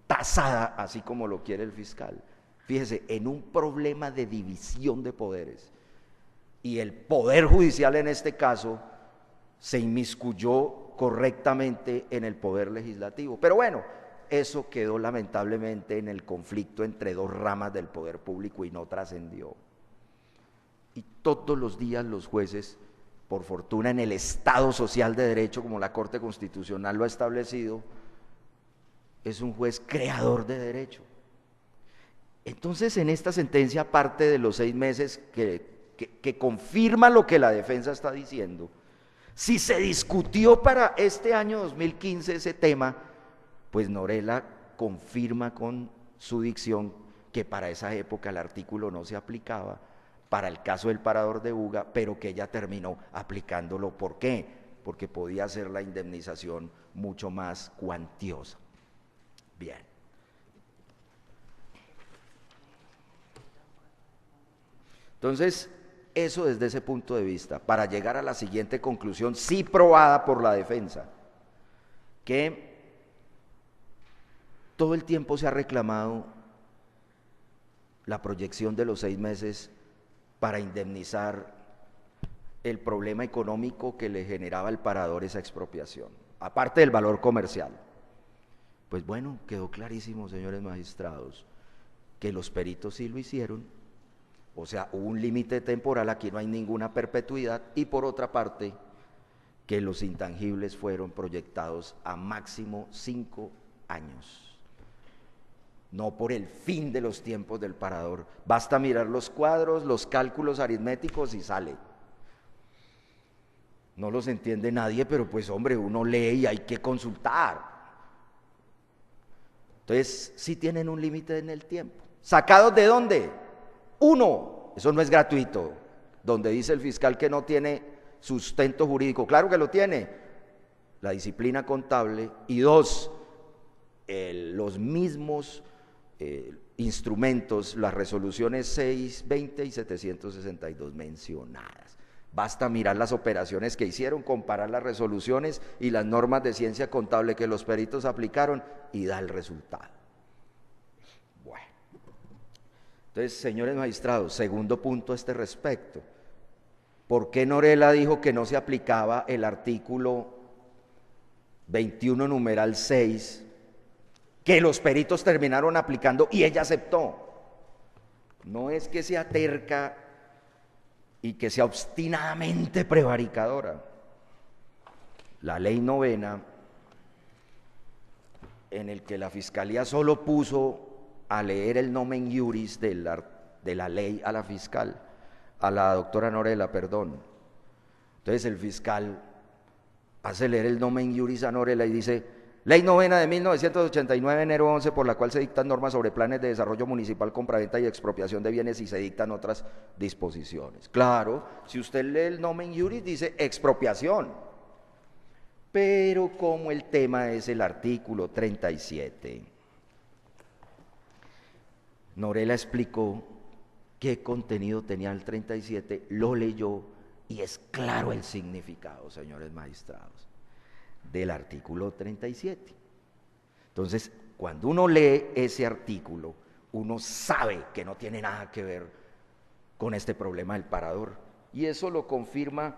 tasada así como lo quiere el fiscal. Fíjese, en un problema de división de poderes, y el Poder Judicial en este caso se inmiscuyó correctamente en el Poder Legislativo. Pero bueno, eso quedó lamentablemente en el conflicto entre 2 ramas del poder público y no trascendió. Y todos los días los jueces, por fortuna en el Estado social de derecho, como la Corte Constitucional lo ha establecido, es un juez creador de derecho. Entonces, en esta sentencia, aparte de los 6 meses que confirma lo que la defensa está diciendo, si se discutió para este año 2015 ese tema, pues Norela confirma con su dicción que para esa época el artículo no se aplicaba para el caso del parador de Buga, pero que ella terminó aplicándolo. ¿Por qué? Porque podía hacer la indemnización mucho más cuantiosa. Bien. Entonces, eso desde ese punto de vista, para llegar a la siguiente conclusión, sí probada por la defensa, que todo el tiempo se ha reclamado la proyección de los 6 meses para indemnizar el problema económico que le generaba al parador esa expropiación, aparte del valor comercial. Pues bueno, quedó clarísimo, señores magistrados, que los peritos sí lo hicieron. O sea, hubo un límite temporal, aquí no hay ninguna perpetuidad, y por otra parte, que los intangibles fueron proyectados a máximo 5 años. No por el fin de los tiempos del parador. Basta mirar los cuadros, los cálculos aritméticos y sale. No los entiende nadie, pero pues hombre, uno lee y hay que consultar. Entonces, sí tienen un límite en el tiempo. ¿Sacados de dónde? 1, eso no es gratuito, donde dice el fiscal que no tiene sustento jurídico, claro que lo tiene, la disciplina contable, y 2, los mismos instrumentos, las resoluciones 620 y 762 mencionadas. Basta mirar las operaciones que hicieron, comparar las resoluciones y las normas de ciencia contable que los peritos aplicaron y da el resultado. Entonces, señores magistrados, segundo punto a este respecto. ¿Por qué Norela dijo que no se aplicaba el artículo 21, numeral 6, que los peritos terminaron aplicando y ella aceptó? No es que sea terca y que sea obstinadamente prevaricadora. La ley 9, en el que la Fiscalía solo puso a leer el nomen iuris de la ley a la fiscal, a la doctora Norela, perdón. Entonces el fiscal hace leer el nomen iuris a Norela y dice: Ley 9 de 1989, enero 11, por la cual se dictan normas sobre planes de desarrollo municipal, compraventa y expropiación de bienes y se dictan otras disposiciones. Claro, si usted lee el nomen iuris dice expropiación, pero como el tema es el artículo 37, Norela explicó qué contenido tenía el 37, lo leyó y es claro el significado, señores magistrados. del artículo 37. Entonces, cuando uno lee ese artículo, uno sabe que no tiene nada que ver con este problema del parador. Y eso lo confirma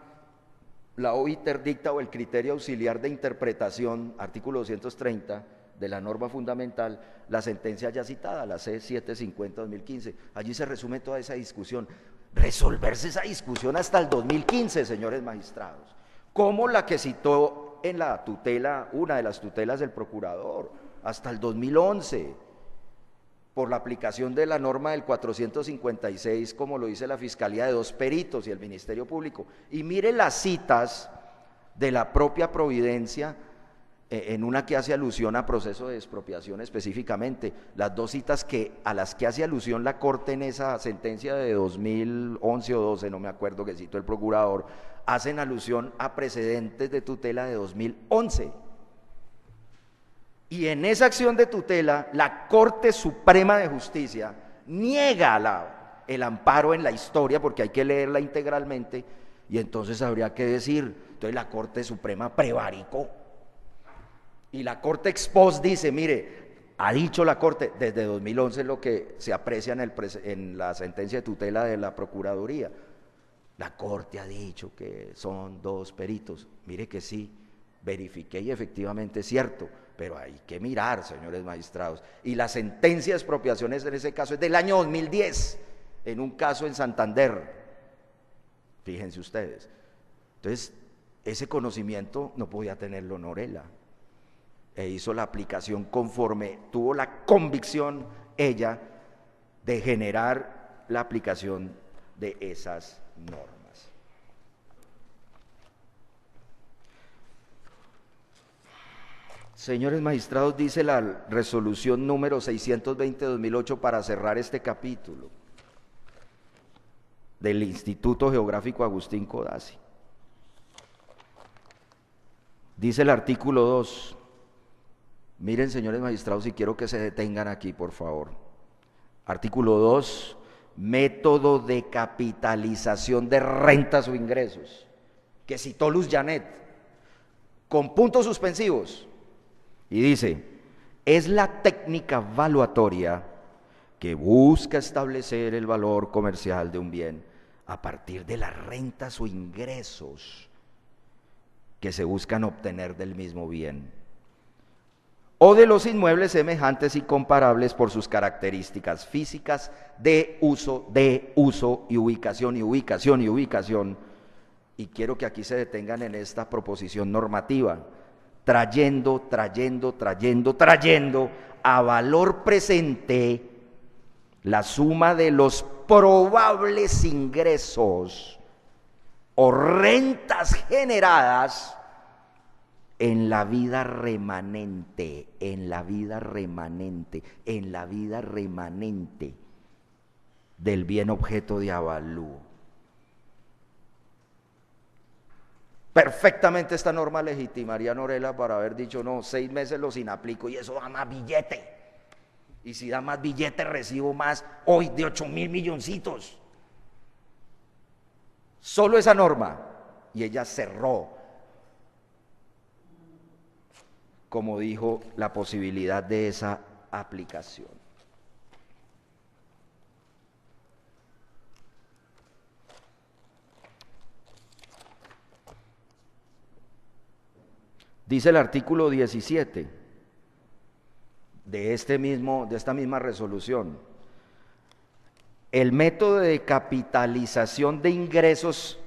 la OIT interdicta o el criterio auxiliar de interpretación, artículo 230 de la norma fundamental, la sentencia ya citada, la C750-2015. Allí se resume toda esa discusión. Resolverse esa discusión hasta el 2015, señores magistrados, como la que citó en la tutela, una de las tutelas del procurador, hasta el 2011, por la aplicación de la norma del 456, como lo dice la Fiscalía, de 2 peritos y el Ministerio Público. Y mire las citas de la propia Providencia, en una que hace alusión a proceso de expropiación específicamente, las 2 citas a las que hace alusión la Corte en esa sentencia de 2011 o 12, no me acuerdo, que citó el procurador, hacen alusión a precedentes de tutela de 2011. Y en esa acción de tutela, la Corte Suprema de Justicia niega el amparo en la historia, porque hay que leerla integralmente, y entonces habría que decir, entonces la Corte Suprema prevaricó. Y la Corte ex post dice, mire, ha dicho la Corte desde 2011 lo que se aprecia en la sentencia de tutela de la Procuraduría. La Corte ha dicho que son 2 peritos. Mire que sí, verifiqué y efectivamente es cierto, pero hay que mirar, señores magistrados. Y la sentencia de expropiaciones en ese caso es del año 2010, en un caso en Santander. Fíjense ustedes. Entonces, ese conocimiento no podía tenerlo Norela. E hizo la aplicación conforme tuvo la convicción ella de generar la aplicación de esas normas. Señores magistrados, dice la resolución número 620-2008 para cerrar este capítulo del Instituto Geográfico Agustín Codazzi. Dice el artículo 2. Miren, señores magistrados, y quiero que se detengan aquí, por favor. Artículo 2, método de capitalización de rentas o ingresos, que citó Luz Janet, con puntos suspensivos. Y dice, es la técnica valuatoria que busca establecer el valor comercial de un bien a partir de las rentas o ingresos que se buscan obtener del mismo bien, o de los inmuebles semejantes y comparables por sus características físicas de uso y ubicación, y quiero que aquí se detengan en esta proposición normativa, trayendo a valor presente la suma de los probables ingresos o rentas generadas en la vida remanente del bien objeto de avalúo. Perfectamente esta norma legitimaría a Norela para haber dicho, no, 6 meses los inaplico y eso da más billete. Y si da más billete recibo más hoy de 8.000 milloncitos. Solo esa norma. Y ella cerró, como dijo, la posibilidad de esa aplicación. Dice el artículo 17 de esta misma resolución: el método de capitalización de ingresos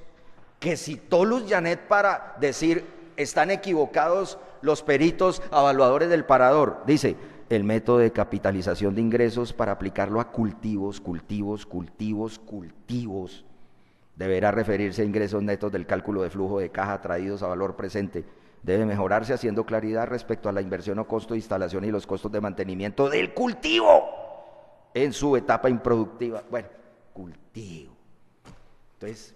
que citó Luz Janet para decir están equivocados los peritos evaluadores del parador. Dice, el método de capitalización de ingresos para aplicarlo a cultivos, deberá referirse a ingresos netos del cálculo de flujo de caja traídos a valor presente. Debe mejorarse haciendo claridad respecto a la inversión o costo de instalación y los costos de mantenimiento del cultivo en su etapa improductiva. Bueno, cultivo. Entonces,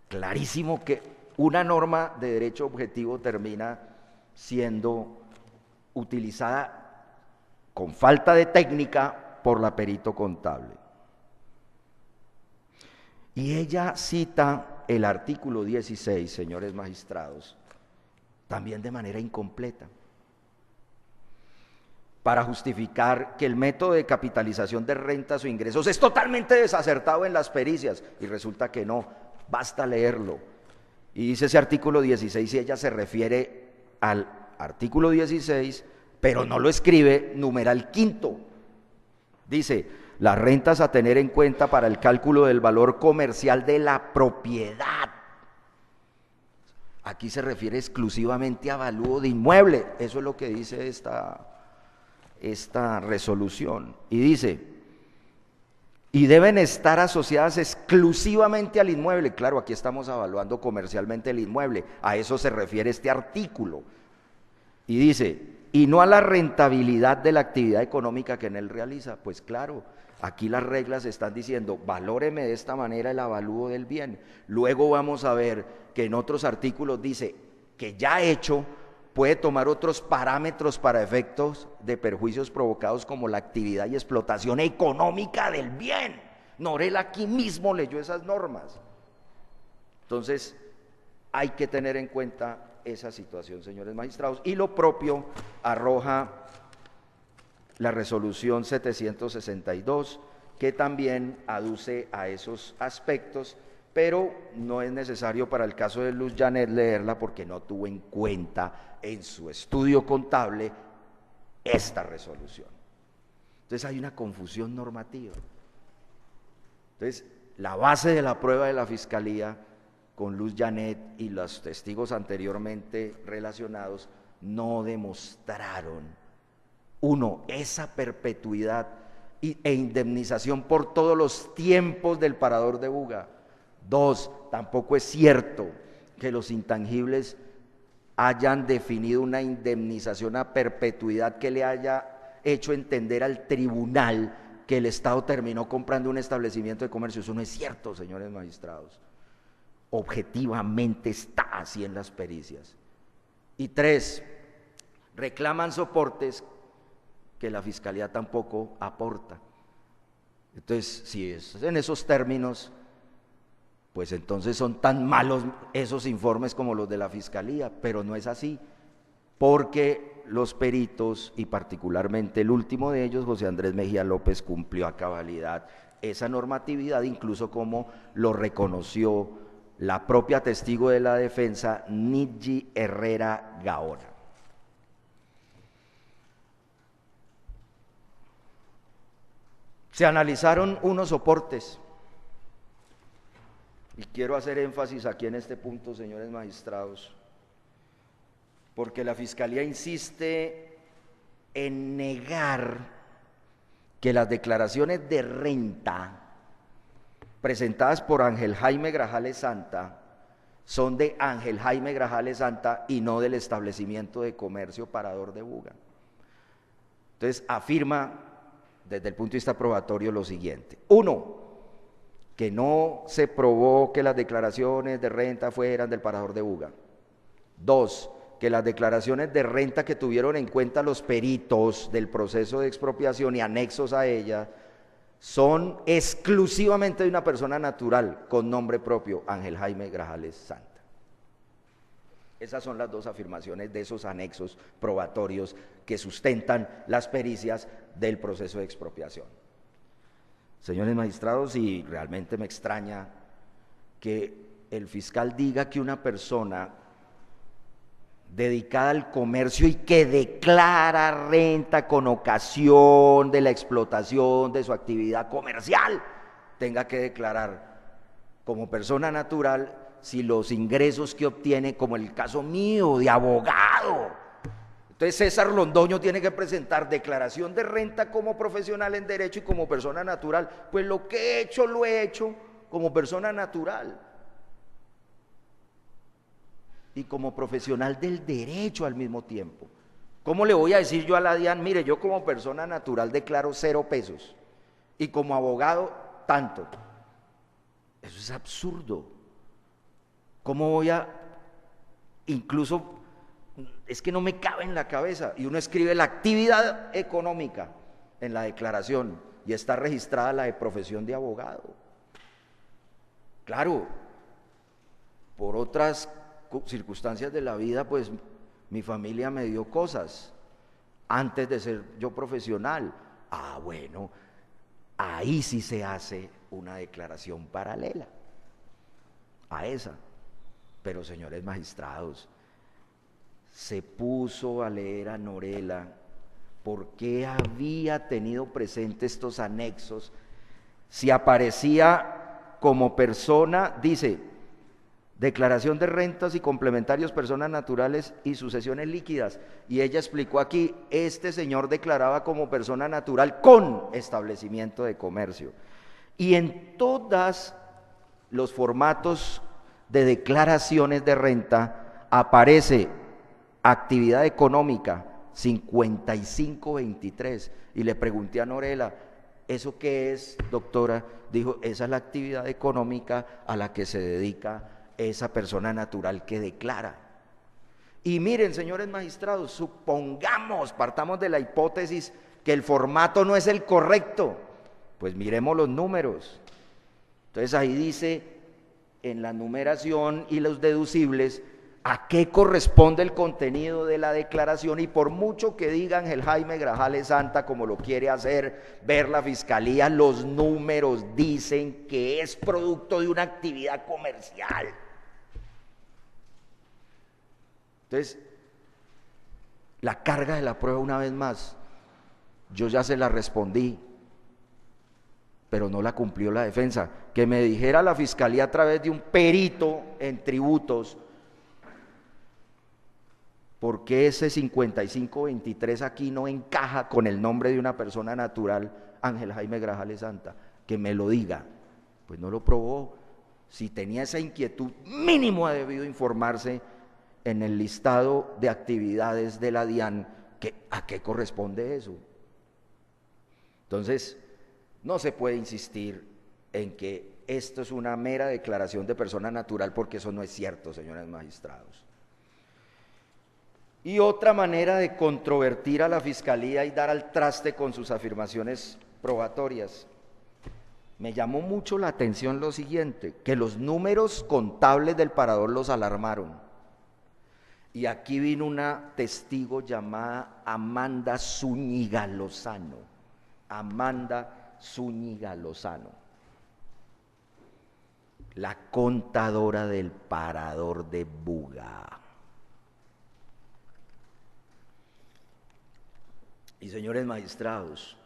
clarísimo que una norma de derecho objetivo termina siendo utilizada con falta de técnica por la perito contable. Y ella cita el artículo 16, señores magistrados, también de manera incompleta, para justificar que el método de capitalización de rentas o ingresos es totalmente desacertado en las pericias, y resulta que no, basta leerlo. Y dice ese artículo 16, y ella se refiere al artículo 16, pero no lo escribe numeral quinto. Dice, las rentas a tener en cuenta para el cálculo del valor comercial de la propiedad. Aquí se refiere exclusivamente a avalúo de inmueble, eso es lo que dice esta resolución. Y dice, y deben estar asociadas exclusivamente al inmueble. Claro, aquí estamos evaluando comercialmente el inmueble, a eso se refiere este artículo. Y dice, y no a la rentabilidad de la actividad económica que en él realiza. Pues claro, aquí las reglas están diciendo, valóreme de esta manera el avalúo del bien. Luego vamos a ver que en otros artículos dice que ya hecho puede tomar otros parámetros para efectos de perjuicios provocados como la actividad y explotación económica del bien. Norela aquí mismo leyó esas normas. Entonces, hay que tener en cuenta esa situación, señores magistrados, y lo propio arroja la resolución 762, que también aduce a esos aspectos, pero no es necesario para el caso de Luz Janet leerla porque no tuvo en cuenta en su estudio contable esta resolución. Entonces hay una confusión normativa. Entonces, la base de la prueba de la Fiscalía con Luz Janet y los testigos anteriormente relacionados no demostraron, uno, esa perpetuidad e indemnización por todos los tiempos del parador de Buga. Dos, tampoco es cierto que los intangibles hayan definido una indemnización a perpetuidad que le haya hecho entender al tribunal que el Estado terminó comprando un establecimiento de comercio. Eso no es cierto, señores magistrados. Objetivamente está así en las pericias. Y tres, reclaman soportes que la Fiscalía tampoco aporta. Entonces, si es en esos términos, pues entonces son tan malos esos informes como los de la Fiscalía, pero no es así, porque los peritos, y particularmente el último de ellos, José Andrés Mejía López, cumplió a cabalidad esa normatividad, incluso como lo reconoció la propia testigo de la defensa, Nidji Herrera Gaona. Se analizaron unos soportes, y quiero hacer énfasis aquí en este punto, señores magistrados, porque la Fiscalía insiste en negar que las declaraciones de renta presentadas por Ángel Jaime Grajales Santa son de Ángel Jaime Grajales Santa y no del establecimiento de comercio Parador de Buga. Entonces afirma desde el punto de vista probatorio lo siguiente: uno, que no se probó que las declaraciones de renta fueran del Parador de Buga. Dos, que las declaraciones de renta que tuvieron en cuenta los peritos del proceso de expropiación y anexos a ella son exclusivamente de una persona natural con nombre propio, Ángel Jaime Grajales Santa. Esas son las dos afirmaciones de esos anexos probatorios que sustentan las pericias del proceso de expropiación. Señores magistrados, y realmente me extraña que el fiscal diga que una persona dedicada al comercio y que declara renta con ocasión de la explotación de su actividad comercial tenga que declarar como persona natural si los ingresos que obtiene, como en el caso mío de abogado. Entonces César Londoño tiene que presentar declaración de renta como profesional en derecho y como persona natural. Pues lo que he hecho lo he hecho como persona natural y como profesional del derecho al mismo tiempo. ¿Cómo le voy a decir yo a la DIAN, mire, yo como persona natural declaro 0 pesos y como abogado tanto? Eso es absurdo. ¿Cómo voy a, incluso, es que no me cabe en la cabeza? Y uno escribe la actividad económica en la declaración y está registrada la de profesión de abogado. Claro, por otras circunstancias de la vida, pues mi familia me dio cosas antes de ser yo profesional. Ah, bueno, ahí sí se hace una declaración paralela a esa. Pero señores magistrados, se puso a leer a Norela por qué había tenido presente estos anexos. Si aparecía como persona, dice, declaración de rentas y complementarios, personas naturales y sucesiones líquidas. Y ella explicó aquí, este señor declaraba como persona natural con establecimiento de comercio. Y en todos los formatos de declaraciones de renta aparece actividad económica 5523. Y le pregunté a Norela, ¿eso qué es, doctora? Dijo, esa es la actividad económica a la que se dedica esa persona natural que declara. Y miren, señores magistrados, supongamos, partamos de la hipótesis que el formato no es el correcto, pues miremos los números. Entonces ahí dice, en la numeración y los deducibles, a qué corresponde el contenido de la declaración, y por mucho que diga Ángel Jaime Grajales Santa, como lo quiere hacer ver la Fiscalía, los números dicen que es producto de una actividad comercial. Entonces, la carga de la prueba, una vez más, yo ya se la respondí, pero no la cumplió la defensa. Que me dijera la Fiscalía a través de un perito en tributos, ¿por qué ese 5523 aquí no encaja con el nombre de una persona natural, Ángel Jaime Grajales Santa? Que me lo diga. Pues no lo probó. Si tenía esa inquietud, mínimo ha debido informarse en el listado de actividades de la DIAN, ¿a qué corresponde eso? Entonces, no se puede insistir en que esto es una mera declaración de persona natural, porque eso no es cierto, señores magistrados. Y otra manera de controvertir a la Fiscalía y dar al traste con sus afirmaciones probatorias. Me llamó mucho la atención lo siguiente, que los números contables del parador los alarmaron. Y aquí vino una testigo llamada Amanda Zúñiga Lozano. Amanda Zúñiga Lozano, la contadora del parador de Buga. Y señores magistrados,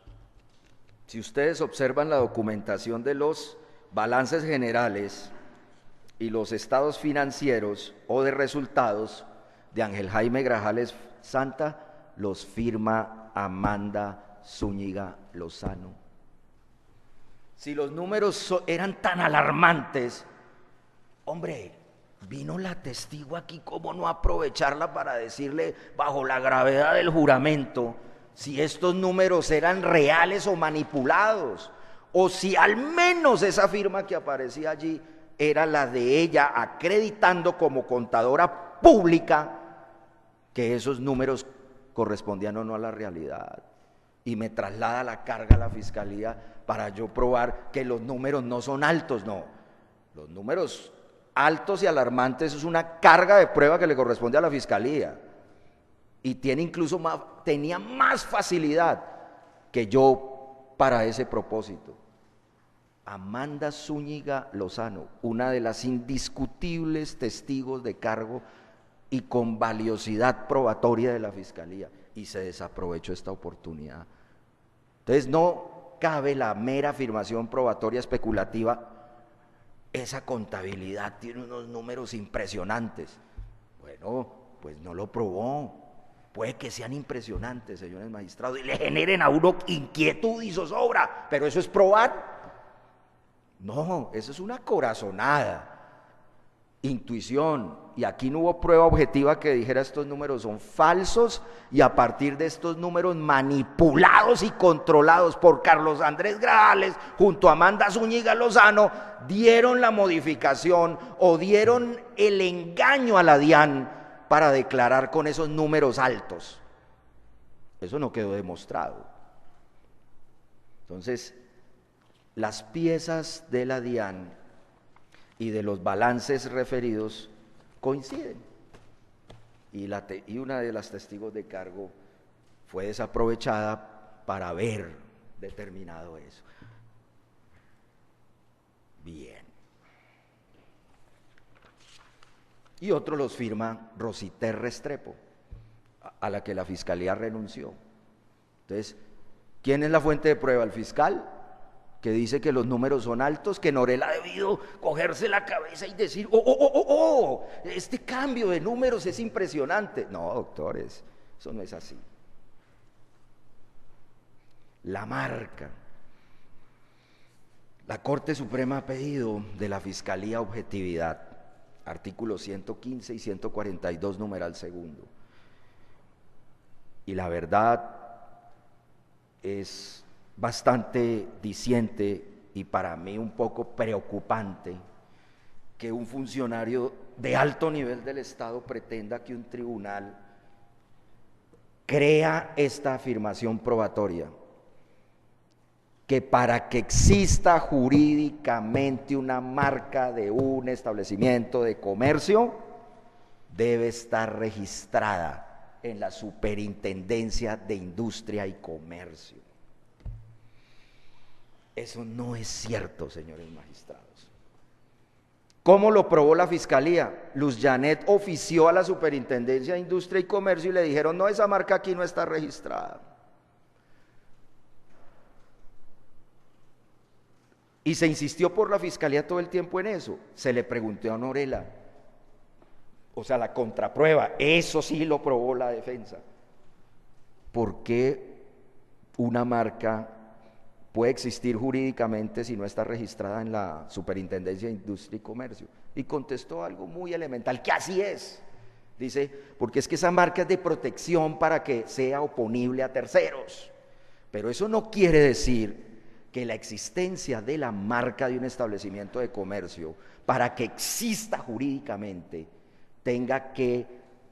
si ustedes observan la documentación de los balances generales y los estados financieros o de resultados de Ángel Jaime Grajales Santa, los firma Amanda Zúñiga Lozano. Si los números eran tan alarmantes, hombre, vino la testigo aquí, ¿cómo no aprovecharla para decirle, bajo la gravedad del juramento, si estos números eran reales o manipulados? O si al menos esa firma que aparecía allí era la de ella, acreditando como contadora pública que esos números correspondían o no a la realidad. Y me traslada la carga a la Fiscalía para yo probar que los números no son altos. No, los números altos y alarmantes es una carga de prueba que le corresponde a la Fiscalía, y tenía más facilidad que yo para ese propósito. Amanda Zúñiga Lozano, una de las indiscutibles testigos de cargo y con valiosidad probatoria de la Fiscalía, y se desaprovechó esta oportunidad. Entonces no cabe la mera afirmación probatoria especulativa, esa contabilidad tiene unos números impresionantes. Bueno, pues no lo probó. Puede que sean impresionantes, señores magistrados, y le generen a uno inquietud y zozobra, pero ¿eso es probar? No, eso es una corazonada, intuición, y aquí no hubo prueba objetiva que dijera estos números son falsos, y a partir de estos números manipulados y controlados por Carlos Andrés Grajales junto a Amanda Zúñiga Lozano, dieron la modificación o dieron el engaño a la DIAN para declarar con esos números altos. Eso no quedó demostrado. Entonces, las piezas de la DIAN y de los balances referidos coinciden. y una de las testigos de cargo fue desaprovechada para haber determinado eso. Bien. Y otro los firma Rositer Restrepo, a la que la fiscalía renunció. Entonces, ¿quién es la fuente de prueba? ¿El fiscal? Que dice que los números son altos, que Norela ha debido cogerse la cabeza y decir, este cambio de números es impresionante. No, doctores, eso no es así. La marca. La Corte Suprema ha pedido de la Fiscalía objetividad, artículos 115 y 142, numeral segundo. Y la verdad es bastante diciente y para mí un poco preocupante que un funcionario de alto nivel del Estado pretenda que un tribunal crea esta afirmación probatoria, que para que exista jurídicamente una marca de un establecimiento de comercio debe estar registrada en la Superintendencia de Industria y Comercio. Eso no es cierto, señores magistrados. ¿Cómo lo probó la Fiscalía? Luz Janet ofició a la Superintendencia de Industria y Comercio y le dijeron, no, esa marca aquí no está registrada. Y se insistió por la Fiscalía todo el tiempo en eso. Se le preguntó a Norela, o sea, la contraprueba, eso sí lo probó la defensa. ¿Por qué una marca puede existir jurídicamente si no está registrada en la Superintendencia de Industria y Comercio? Y contestó algo muy elemental, que así es. Dice, porque es que esa marca es de protección para que sea oponible a terceros. Pero eso no quiere decir que la existencia de la marca de un establecimiento de comercio, para que exista jurídicamente, tenga que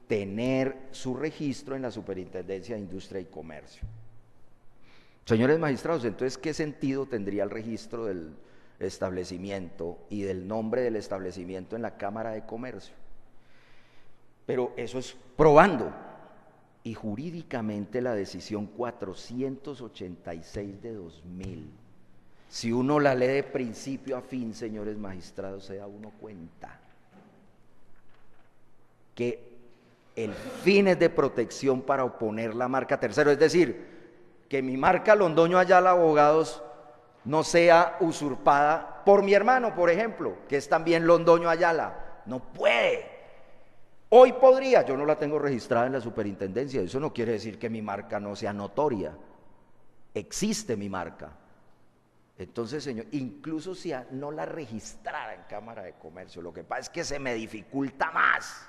tener su registro en la Superintendencia de Industria y Comercio. Señores magistrados, entonces, ¿qué sentido tendría el registro del establecimiento y del nombre del establecimiento en la Cámara de Comercio? Pero eso es probando. Y jurídicamente la decisión 486 de 2000, si uno la lee de principio a fin, señores magistrados, se da uno cuenta que el fin es de protección para oponer la marca tercero, es decir, que mi marca Londoño Ayala Abogados no sea usurpada por mi hermano, por ejemplo, que es también Londoño Ayala. No puede. Hoy podría, yo no la tengo registrada en la superintendencia, eso no quiere decir que mi marca no sea notoria. Existe mi marca. Entonces, señor, incluso si no la registrara en Cámara de Comercio, lo que pasa es que se me dificulta más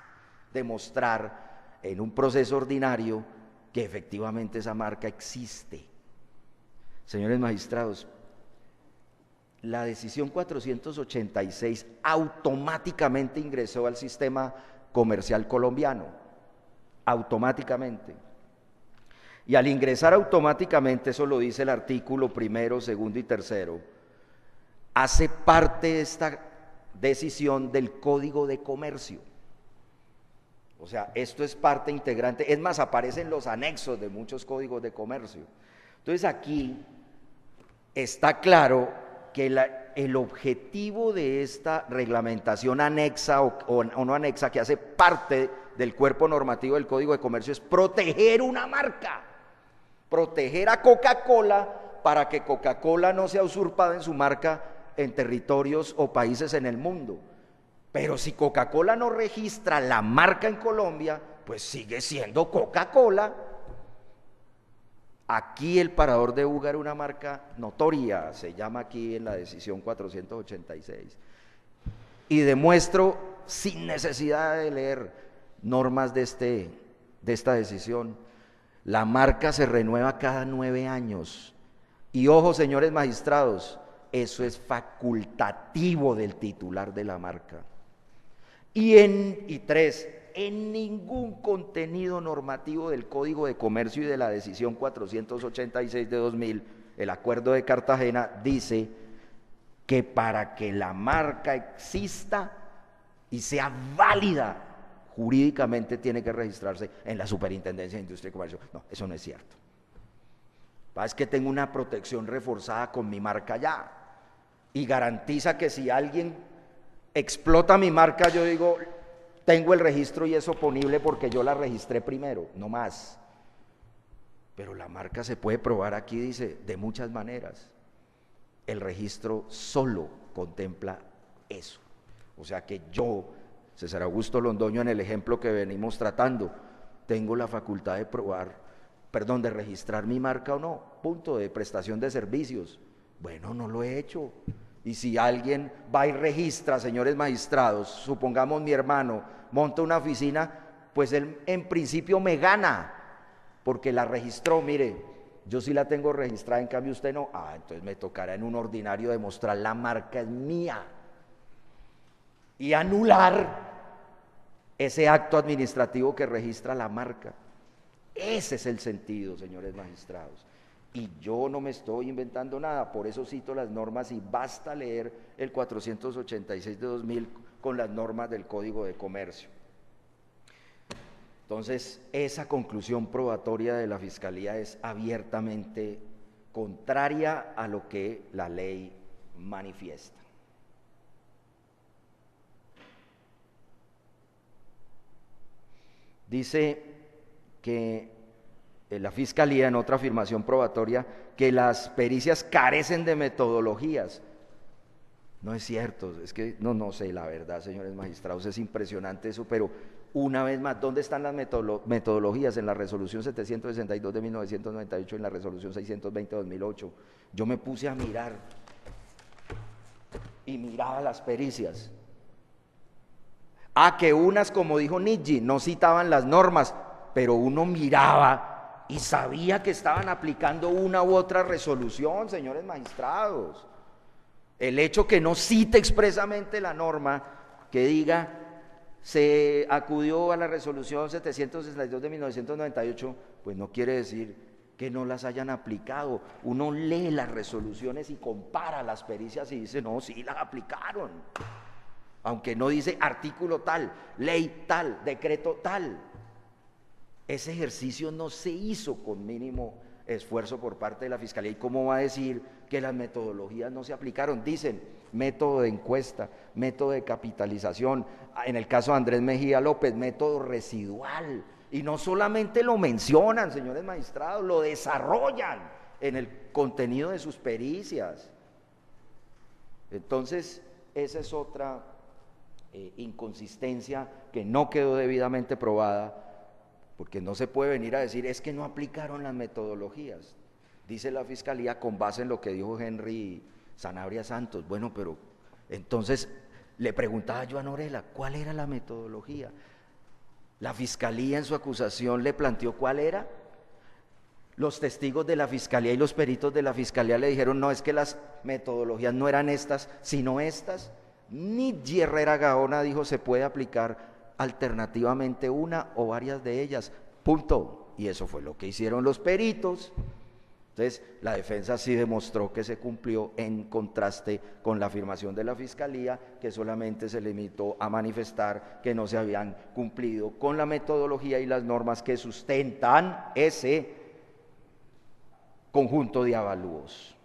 demostrar en un proceso ordinario que efectivamente esa marca existe. Señores magistrados, la decisión 486 automáticamente ingresó al sistema comercial colombiano, automáticamente. Y al ingresar automáticamente, eso lo dice el artículo 1, 2 y 3, hace parte de esta decisión del Código de Comercio. O sea, esto es parte integrante, es más, aparecen los anexos de muchos códigos de comercio. Entonces aquí está claro que el objetivo de esta reglamentación anexa o no anexa, que hace parte del cuerpo normativo del Código de Comercio, es proteger una marca, proteger a Coca-Cola para que Coca-Cola no sea usurpada en su marca en territorios o países en el mundo. Pero si Coca-Cola no registra la marca en Colombia, pues sigue siendo Coca-Cola. Aquí el Parador de Buga era una marca notoria, se llama aquí en la decisión 486. Y demuestro, sin necesidad de leer normas de esta decisión, la marca se renueva cada 9 años. Y ojo, señores magistrados, eso es facultativo del titular de la marca. Y 3, en ningún contenido normativo del Código de Comercio y de la decisión 486 de 2000, el Acuerdo de Cartagena, dice que para que la marca exista y sea válida jurídicamente tiene que registrarse en la Superintendencia de Industria y Comercio. No, eso no es cierto. Es que tengo una protección reforzada con mi marca ya, y garantiza que si alguien explota mi marca, yo digo, tengo el registro y es oponible porque yo la registré primero, no más. Pero la marca se puede probar aquí, dice, de muchas maneras. El registro solo contempla eso. O sea que yo, César Augusto Londoño, en el ejemplo que venimos tratando, tengo la facultad de de registrar mi marca o no, punto, de prestación de servicios. Bueno, no lo he hecho. Y si alguien va y registra, señores magistrados, supongamos mi hermano monta una oficina, pues él en principio me gana, porque la registró. Mire, yo sí la tengo registrada, en cambio usted no. Entonces me tocará en un ordinario demostrar la marca es mía y anular ese acto administrativo que registra la marca. Ese es el sentido, señores magistrados. Y yo no me estoy inventando nada, por eso cito las normas y basta leer el 486 de 2000 con las normas del Código de Comercio. Entonces, esa conclusión probatoria de la Fiscalía es abiertamente contraria a lo que la ley manifiesta. Dice que la Fiscalía, en otra afirmación probatoria, que las pericias carecen de metodologías. No es cierto, es que no sé, la verdad, señores magistrados, es impresionante eso, pero una vez más, ¿dónde están las metodologías? En la resolución 762 de 1998 y en la resolución 620 de 2008. Yo me puse a mirar y miraba las pericias. Que unas, como dijo Nietzsche, no citaban las normas, pero uno miraba y sabía que estaban aplicando una u otra resolución, señores magistrados. El hecho que no cite expresamente la norma, que diga, se acudió a la resolución 762 de 1998, pues no quiere decir que no las hayan aplicado. Uno lee las resoluciones y compara las pericias y dice, no, sí las aplicaron. Aunque no dice artículo tal, ley tal, decreto tal. Ese ejercicio no se hizo con mínimo esfuerzo por parte de la Fiscalía. ¿Y cómo va a decir que las metodologías no se aplicaron? Dicen método de encuesta, método de capitalización, en el caso de Andrés Mejía López, método residual. Y no solamente lo mencionan, señores magistrados, lo desarrollan en el contenido de sus pericias. Entonces, esa es otra inconsistencia que no quedó debidamente probada, porque no se puede venir a decir, es que no aplicaron las metodologías. Dice la Fiscalía con base en lo que dijo Henry Sanabria Santos. Bueno, pero entonces le preguntaba yo a Norela, ¿cuál era la metodología? La Fiscalía en su acusación le planteó cuál era. Los testigos de la Fiscalía y los peritos de la Fiscalía le dijeron, no, es que las metodologías no eran estas, sino estas. Nietzsche Herrera Gaona dijo, se puede aplicar alternativamente una o varias de ellas, punto. Y eso fue lo que hicieron los peritos. Entonces, la defensa sí demostró que se cumplió, en contraste con la afirmación de la Fiscalía, que solamente se limitó a manifestar que no se habían cumplido con la metodología y las normas que sustentan ese conjunto de avalúos.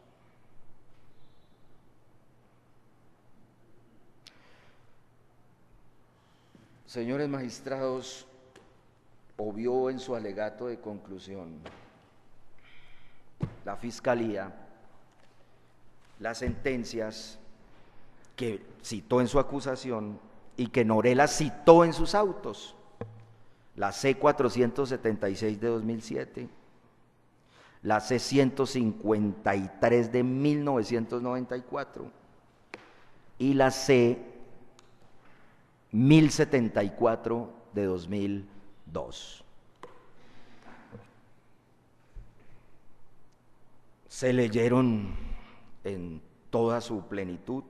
Señores magistrados, obvió en su alegato de conclusión la Fiscalía las sentencias que citó en su acusación y que Norela citó en sus autos, la C-476 de 2007, la C-153 de 1994 y la C-1074 de 2002. Se leyeron en toda su plenitud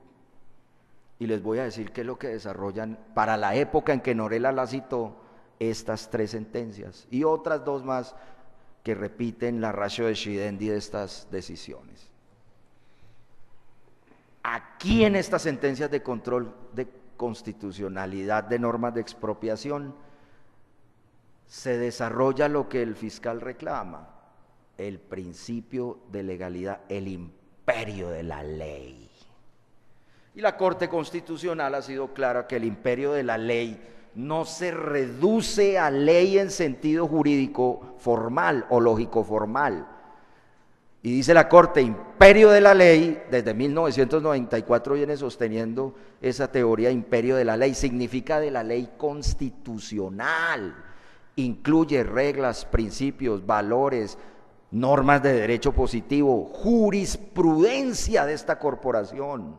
y les voy a decir qué es lo que desarrollan para la época en que Norela la citó estas tres sentencias y otras dos más que repiten la ratio de Schidendi de estas decisiones. Aquí en estas sentencias de control de constitucionalidad de normas de expropiación se desarrolla lo que el fiscal reclama, el principio de legalidad, el imperio de la ley. Y la Corte Constitucional ha sido clara que el imperio de la ley no se reduce a ley en sentido jurídico formal o lógico formal. Y dice la Corte, imperio de la ley, desde 1994 viene sosteniendo esa teoría, imperio de la ley, significa de la ley constitucional, incluye reglas, principios, valores, normas de derecho positivo, jurisprudencia de esta corporación.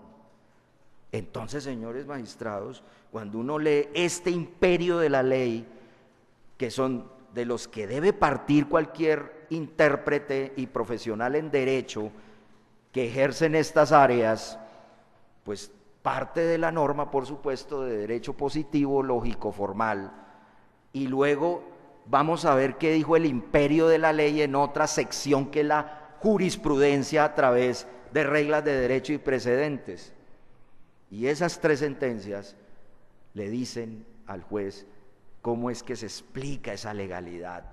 Entonces, señores magistrados, cuando uno lee este imperio de la ley, que son de los que debe partir cualquier intérprete y profesional en derecho que ejercen estas áreas, pues parte de la norma, por supuesto, de derecho positivo, lógico, formal, y luego vamos a ver qué dijo el imperio de la ley en otra sección que es la jurisprudencia a través de reglas de derecho y precedentes. Y esas tres sentencias le dicen al juez cómo es que se explica esa legalidad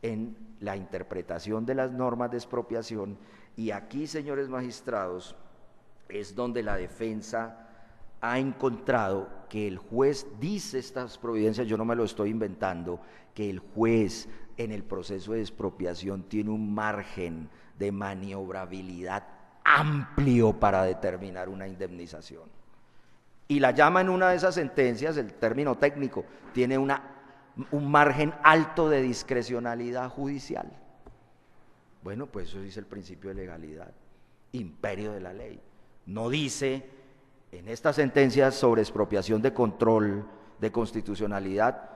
en la interpretación de las normas de expropiación. Y aquí, señores magistrados, es donde la defensa ha encontrado que el juez dice estas providencias, yo no me lo estoy inventando, que el juez en el proceso de expropiación tiene un margen de maniobrabilidad amplio para determinar una indemnización. Y la llama en una de esas sentencias, el término técnico, tiene un margen alto de discrecionalidad judicial. Bueno, pues eso dice el principio de legalidad, imperio de la ley. No dice en estas sentencias sobre expropiación de control, de constitucionalidad,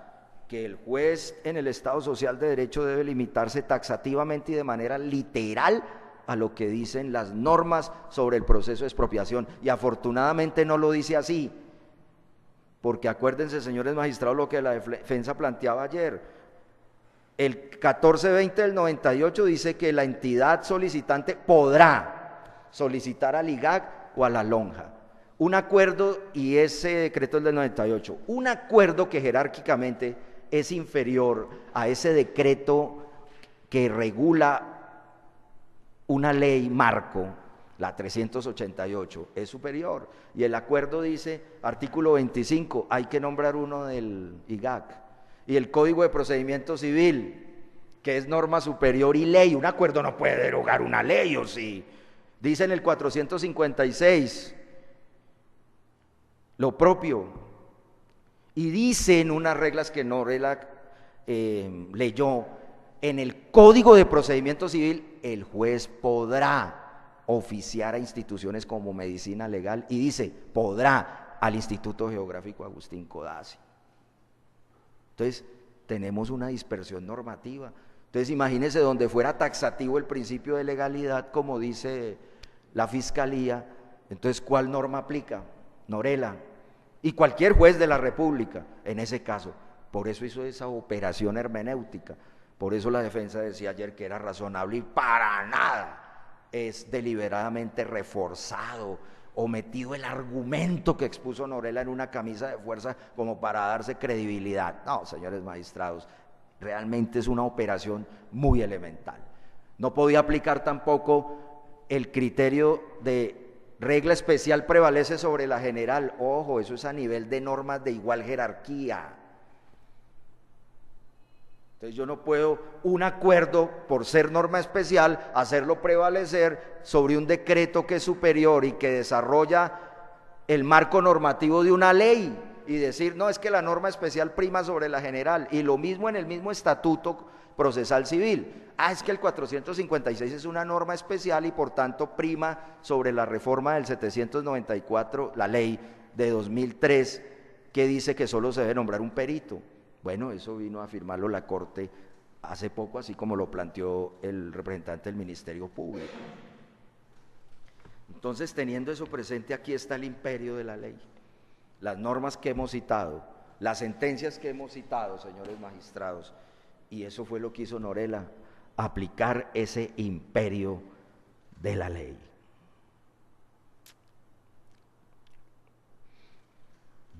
que el juez en el Estado Social de Derecho debe limitarse taxativamente y de manera literal a lo que dicen las normas sobre el proceso de expropiación. Y afortunadamente no lo dice así, porque acuérdense, señores magistrados, lo que la defensa planteaba ayer. El 1420 del 98 dice que la entidad solicitante podrá solicitar al IGAC o a la lonja un acuerdo, y ese decreto es del 98, un acuerdo que jerárquicamente es inferior a ese decreto que regula una ley marco, la 388, es superior. Y el acuerdo dice, artículo 25, hay que nombrar uno del IGAC. Y el Código de Procedimiento Civil, que es norma superior y ley, un acuerdo no puede derogar una ley, ¿o sí? Dice en el 456 lo propio. Y dicen unas reglas que Norela leyó, en el Código de Procedimiento Civil el juez podrá oficiar a instituciones como Medicina Legal, y dice, podrá, al Instituto Geográfico Agustín Codazzi. Entonces, tenemos una dispersión normativa. Entonces, imagínense donde fuera taxativo el principio de legalidad, como dice la Fiscalía, entonces, ¿cuál norma aplica? Norela. Y cualquier juez de la República, en ese caso. Por eso hizo esa operación hermenéutica. Por eso la defensa decía ayer que era razonable, y para nada es deliberadamente reforzado o metido el argumento que expuso Norela en una camisa de fuerza como para darse credibilidad. No, señores magistrados, realmente es una operación muy elemental. No podía aplicar tampoco el criterio de regla especial prevalece sobre la general. Ojo, eso es a nivel de normas de igual jerarquía. Entonces yo no puedo un acuerdo, por ser norma especial, hacerlo prevalecer sobre un decreto que es superior y que desarrolla el marco normativo de una ley, y decir, no, es que la norma especial prima sobre la general. Y lo mismo en el mismo Estatuto Procesal Civil. Es que el 456 es una norma especial y por tanto prima sobre la reforma del 794, la ley de 2003, que dice que solo se debe nombrar un perito. Bueno, eso vino a afirmarlo la Corte hace poco, así como lo planteó el representante del Ministerio Público. Entonces, teniendo eso presente, aquí está el imperio de la ley. Las normas que hemos citado, las sentencias que hemos citado, señores magistrados, y eso fue lo que hizo Norela, aplicar ese imperio de la ley.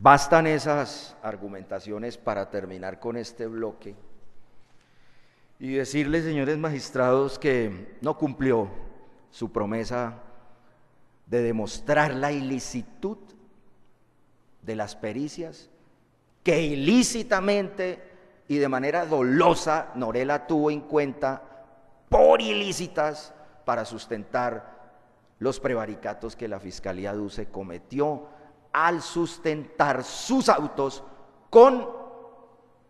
Bastan esas argumentaciones para terminar con este bloque y decirles, señores magistrados, que no cumplió su promesa de demostrar la ilicitud de las pericias que ilícitamente y de manera dolosa Norela tuvo en cuenta por ilícitas para sustentar los prevaricatos que la Fiscalía DUCE cometió al sustentar sus autos con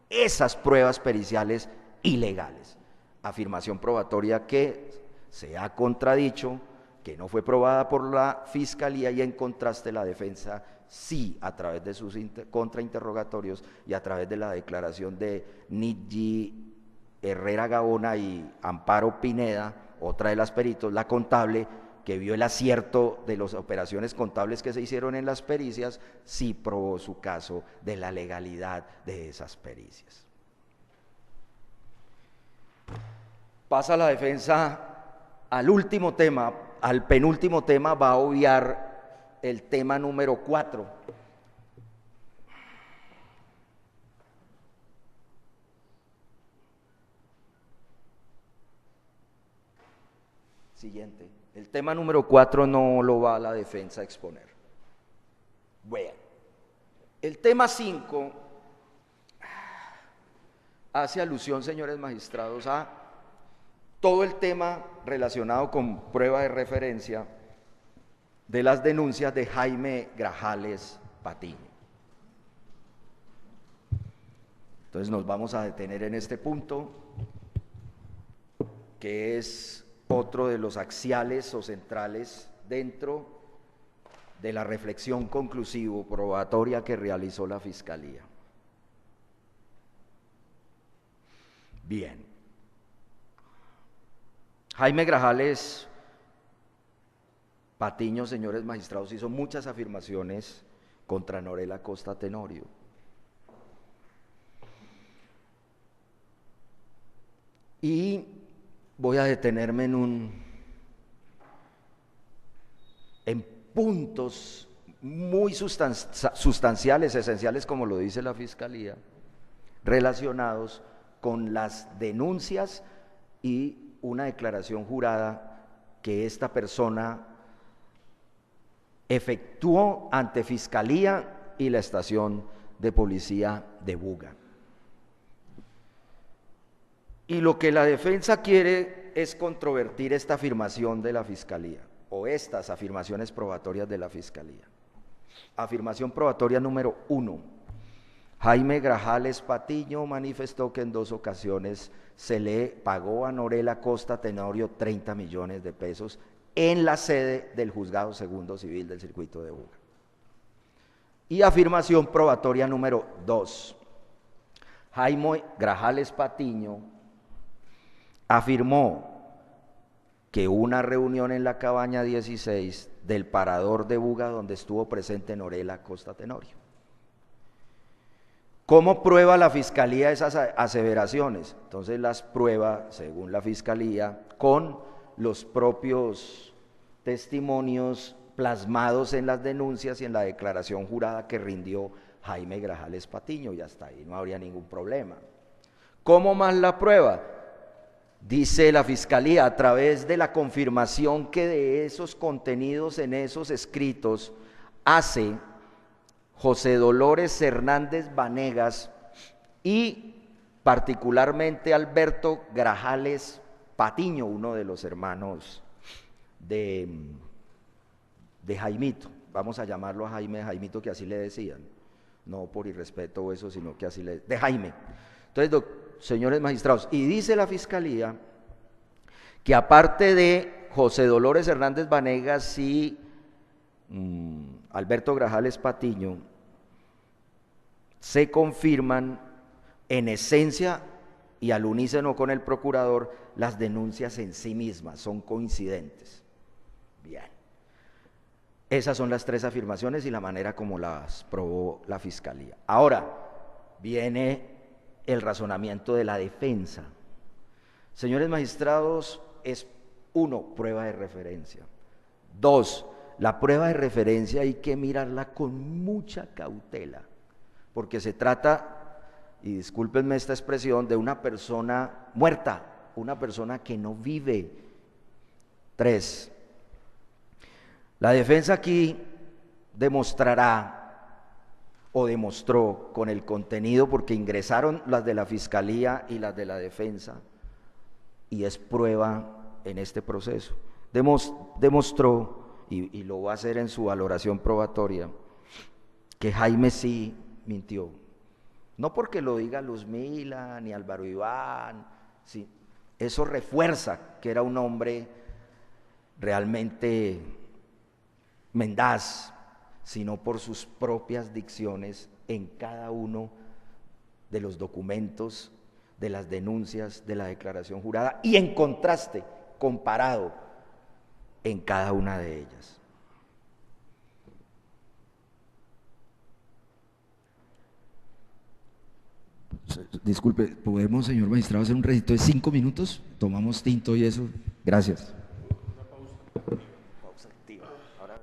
esas pruebas periciales ilegales. Afirmación probatoria que se ha contradicho, que no fue probada por la Fiscalía, y en contraste la defensa sí, a través de sus contrainterrogatorios y a través de la declaración de Nidji Herrera Gaona y Amparo Pineda, otra de las peritos, la contable, que vio el acierto de las operaciones contables que se hicieron en las pericias, sí probó su caso de la legalidad de esas pericias. Pasa la defensa al último tema, al penúltimo tema, va a obviar el tema número 4. Siguiente. El tema número 4 no lo va a la defensa a exponer. Bueno, el tema 5 hace alusión, señores magistrados, a todo el tema relacionado con prueba de referencia de las denuncias de Jaime Grajales Patiño. Entonces nos vamos a detener en este punto, que es otro de los axiales o centrales dentro de la reflexión conclusivo probatoria que realizó la Fiscalía. Bien. Jaime Grajales Patiño, señores magistrados, hizo muchas afirmaciones contra Norela Costa Tenorio. Y voy a detenerme en puntos muy sustanciales, esenciales, como lo dice la Fiscalía, relacionados con las denuncias y una declaración jurada que esta persona efectuó ante Fiscalía y la estación de policía de Buga. Y lo que la defensa quiere es controvertir esta afirmación de la Fiscalía, o estas afirmaciones probatorias de la Fiscalía. Afirmación probatoria número 1. Jaime Grajales Patiño manifestó que en 2 ocasiones se le pagó a Norela Costa Tenorio 30 millones de pesos en la sede del Juzgado Segundo Civil del Circuito de Buga. Y afirmación probatoria número 2. Jaime Grajales Patiño afirmó que una reunión en la cabaña 16 del Parador de Buga, donde estuvo presente Norela Costa Tenorio. ¿Cómo prueba la Fiscalía esas aseveraciones? Entonces las prueba, según la Fiscalía, con los propios testimonios plasmados en las denuncias y en la declaración jurada que rindió Jaime Grajales Patiño, y hasta ahí no habría ningún problema. ¿Cómo más la prueba? Dice la Fiscalía, a través de la confirmación que de esos contenidos en esos escritos hace José Dolores Hernández Vanegas y particularmente Alberto Grajales Patiño, uno de los hermanos de Jaimito. Vamos a llamarlo a Jaimito, que así le decían, no por irrespeto o eso, sino que así de Jaime. Entonces, señores magistrados, y dice la Fiscalía que aparte de José Dolores Hernández Vanegas y Alberto Grajales Patiño, se confirman en esencia y al unísono con el procurador las denuncias en sí mismas, son coincidentes. Bien, esas son las 3 afirmaciones y la manera como las probó la Fiscalía. Ahora viene el razonamiento de la defensa. Señores magistrados, es 1, prueba de referencia. 2, la prueba de referencia hay que mirarla con mucha cautela, porque se trata y discúlpenme esta expresión, de una persona muerta, una persona que no vive. 3. La defensa aquí demostrará o demostró con el contenido, porque ingresaron las de la Fiscalía y las de la defensa, y es prueba en este proceso. Demostró, y lo va a hacer en su valoración probatoria, que Jaime sí mintió. No porque lo diga Luzmila ni Álvaro Iván, sí, eso refuerza que era un hombre realmente mendaz, sino por sus propias dicciones en cada uno de los documentos, de las denuncias, de la declaración jurada, y en contraste, comparado en cada una de ellas. Disculpe, ¿podemos, señor magistrado, hacer un recito de 5 minutos? Tomamos tinto y eso. Gracias. Pausa activa. Ahora...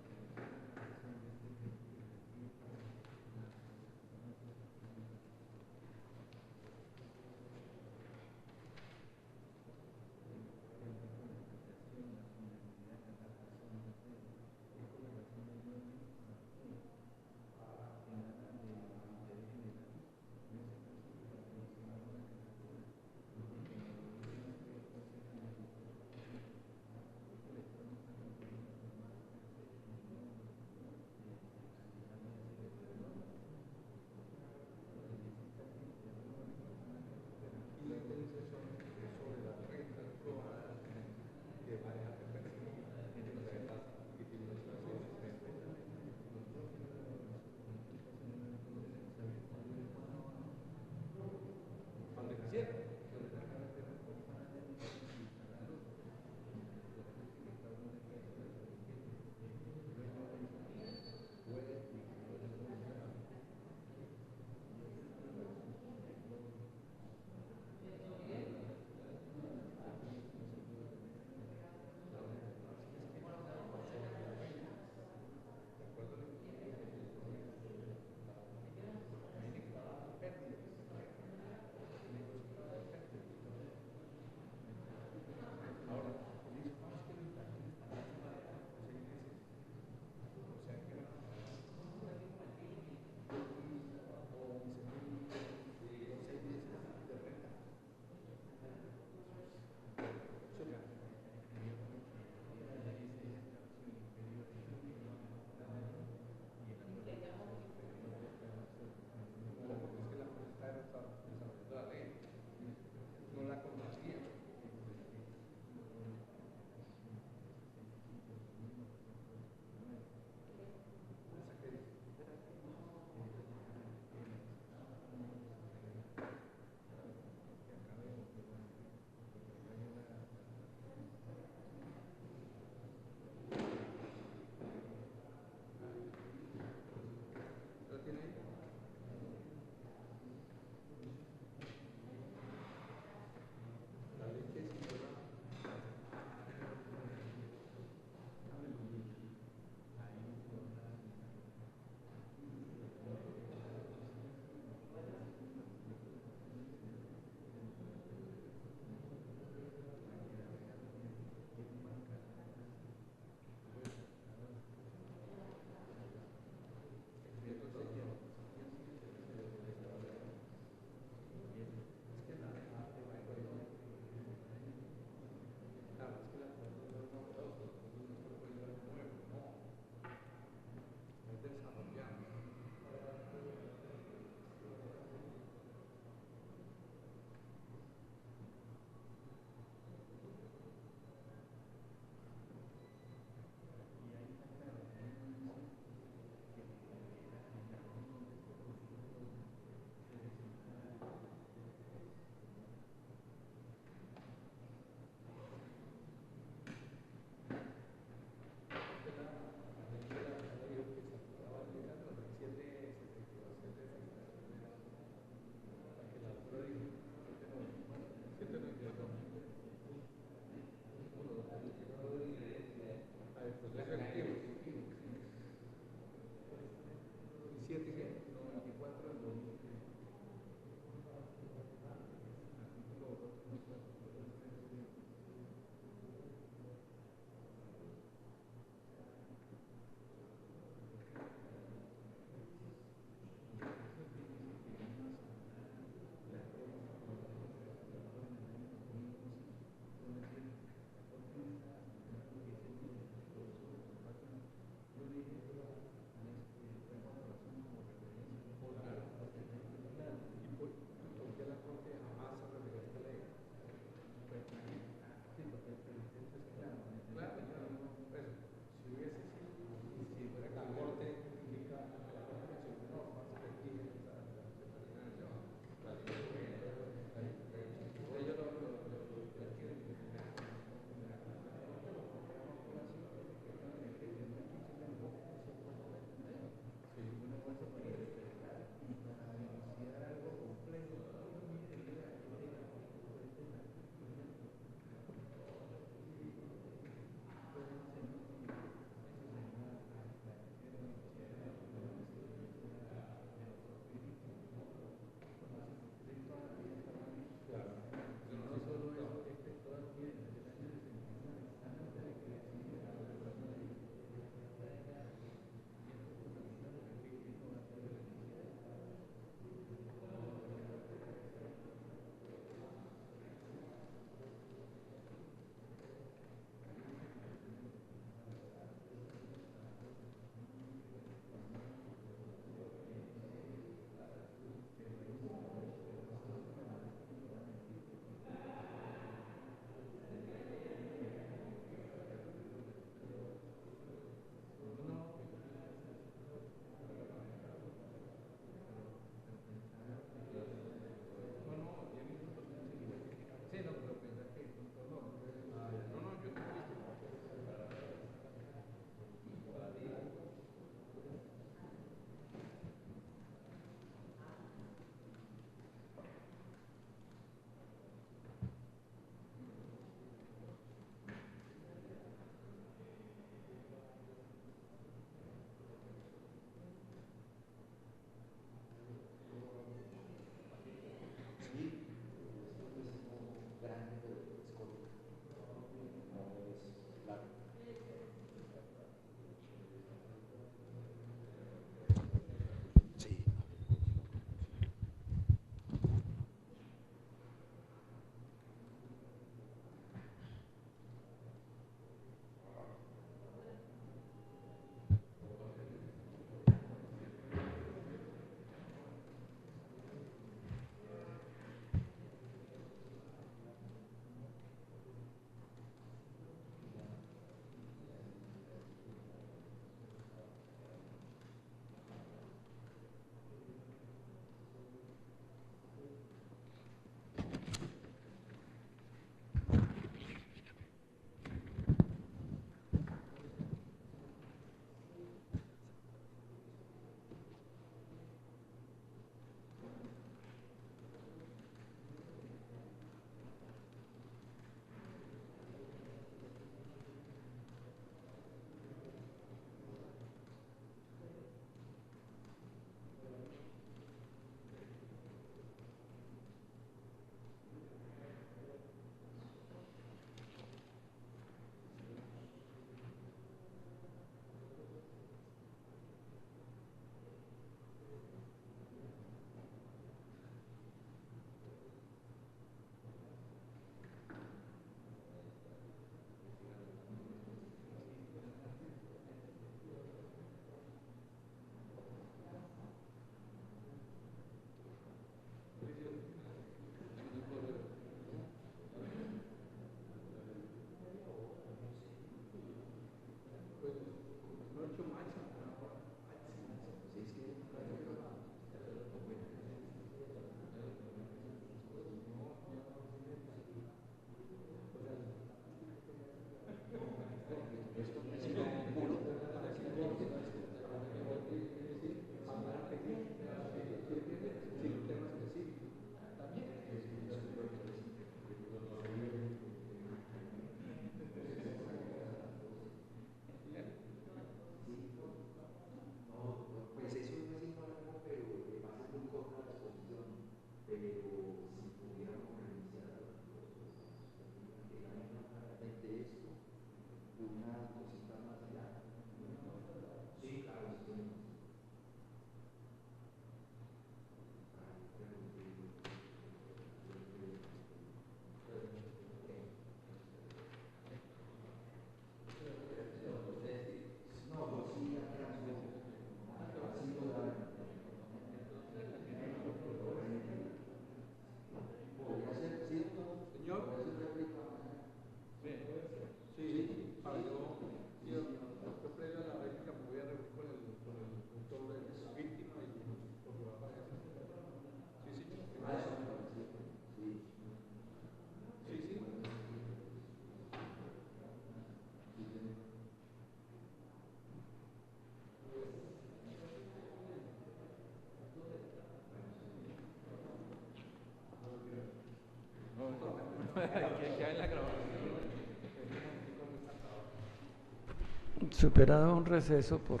Superado un receso por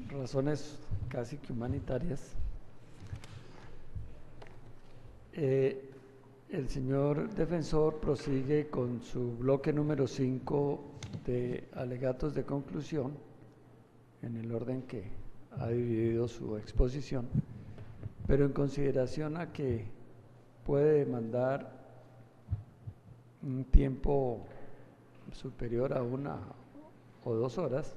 razones casi que humanitarias, el señor defensor prosigue con su bloque número 5 de alegatos de conclusión en el orden que ha dividido su exposición, pero en consideración a que puede demandar un tiempo superior a 1 o 2 horas,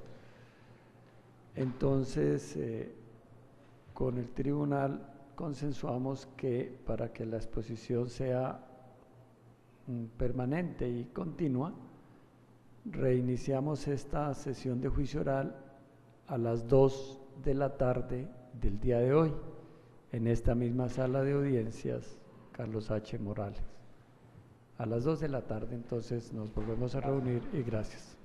entonces con el tribunal consensuamos que para que la exposición sea permanente y continua, reiniciamos esta sesión de juicio oral a las 2 de la tarde del día de hoy, en esta misma sala de audiencias Carlos H. Morales. A las 2 de la tarde entonces nos volvemos a reunir y gracias.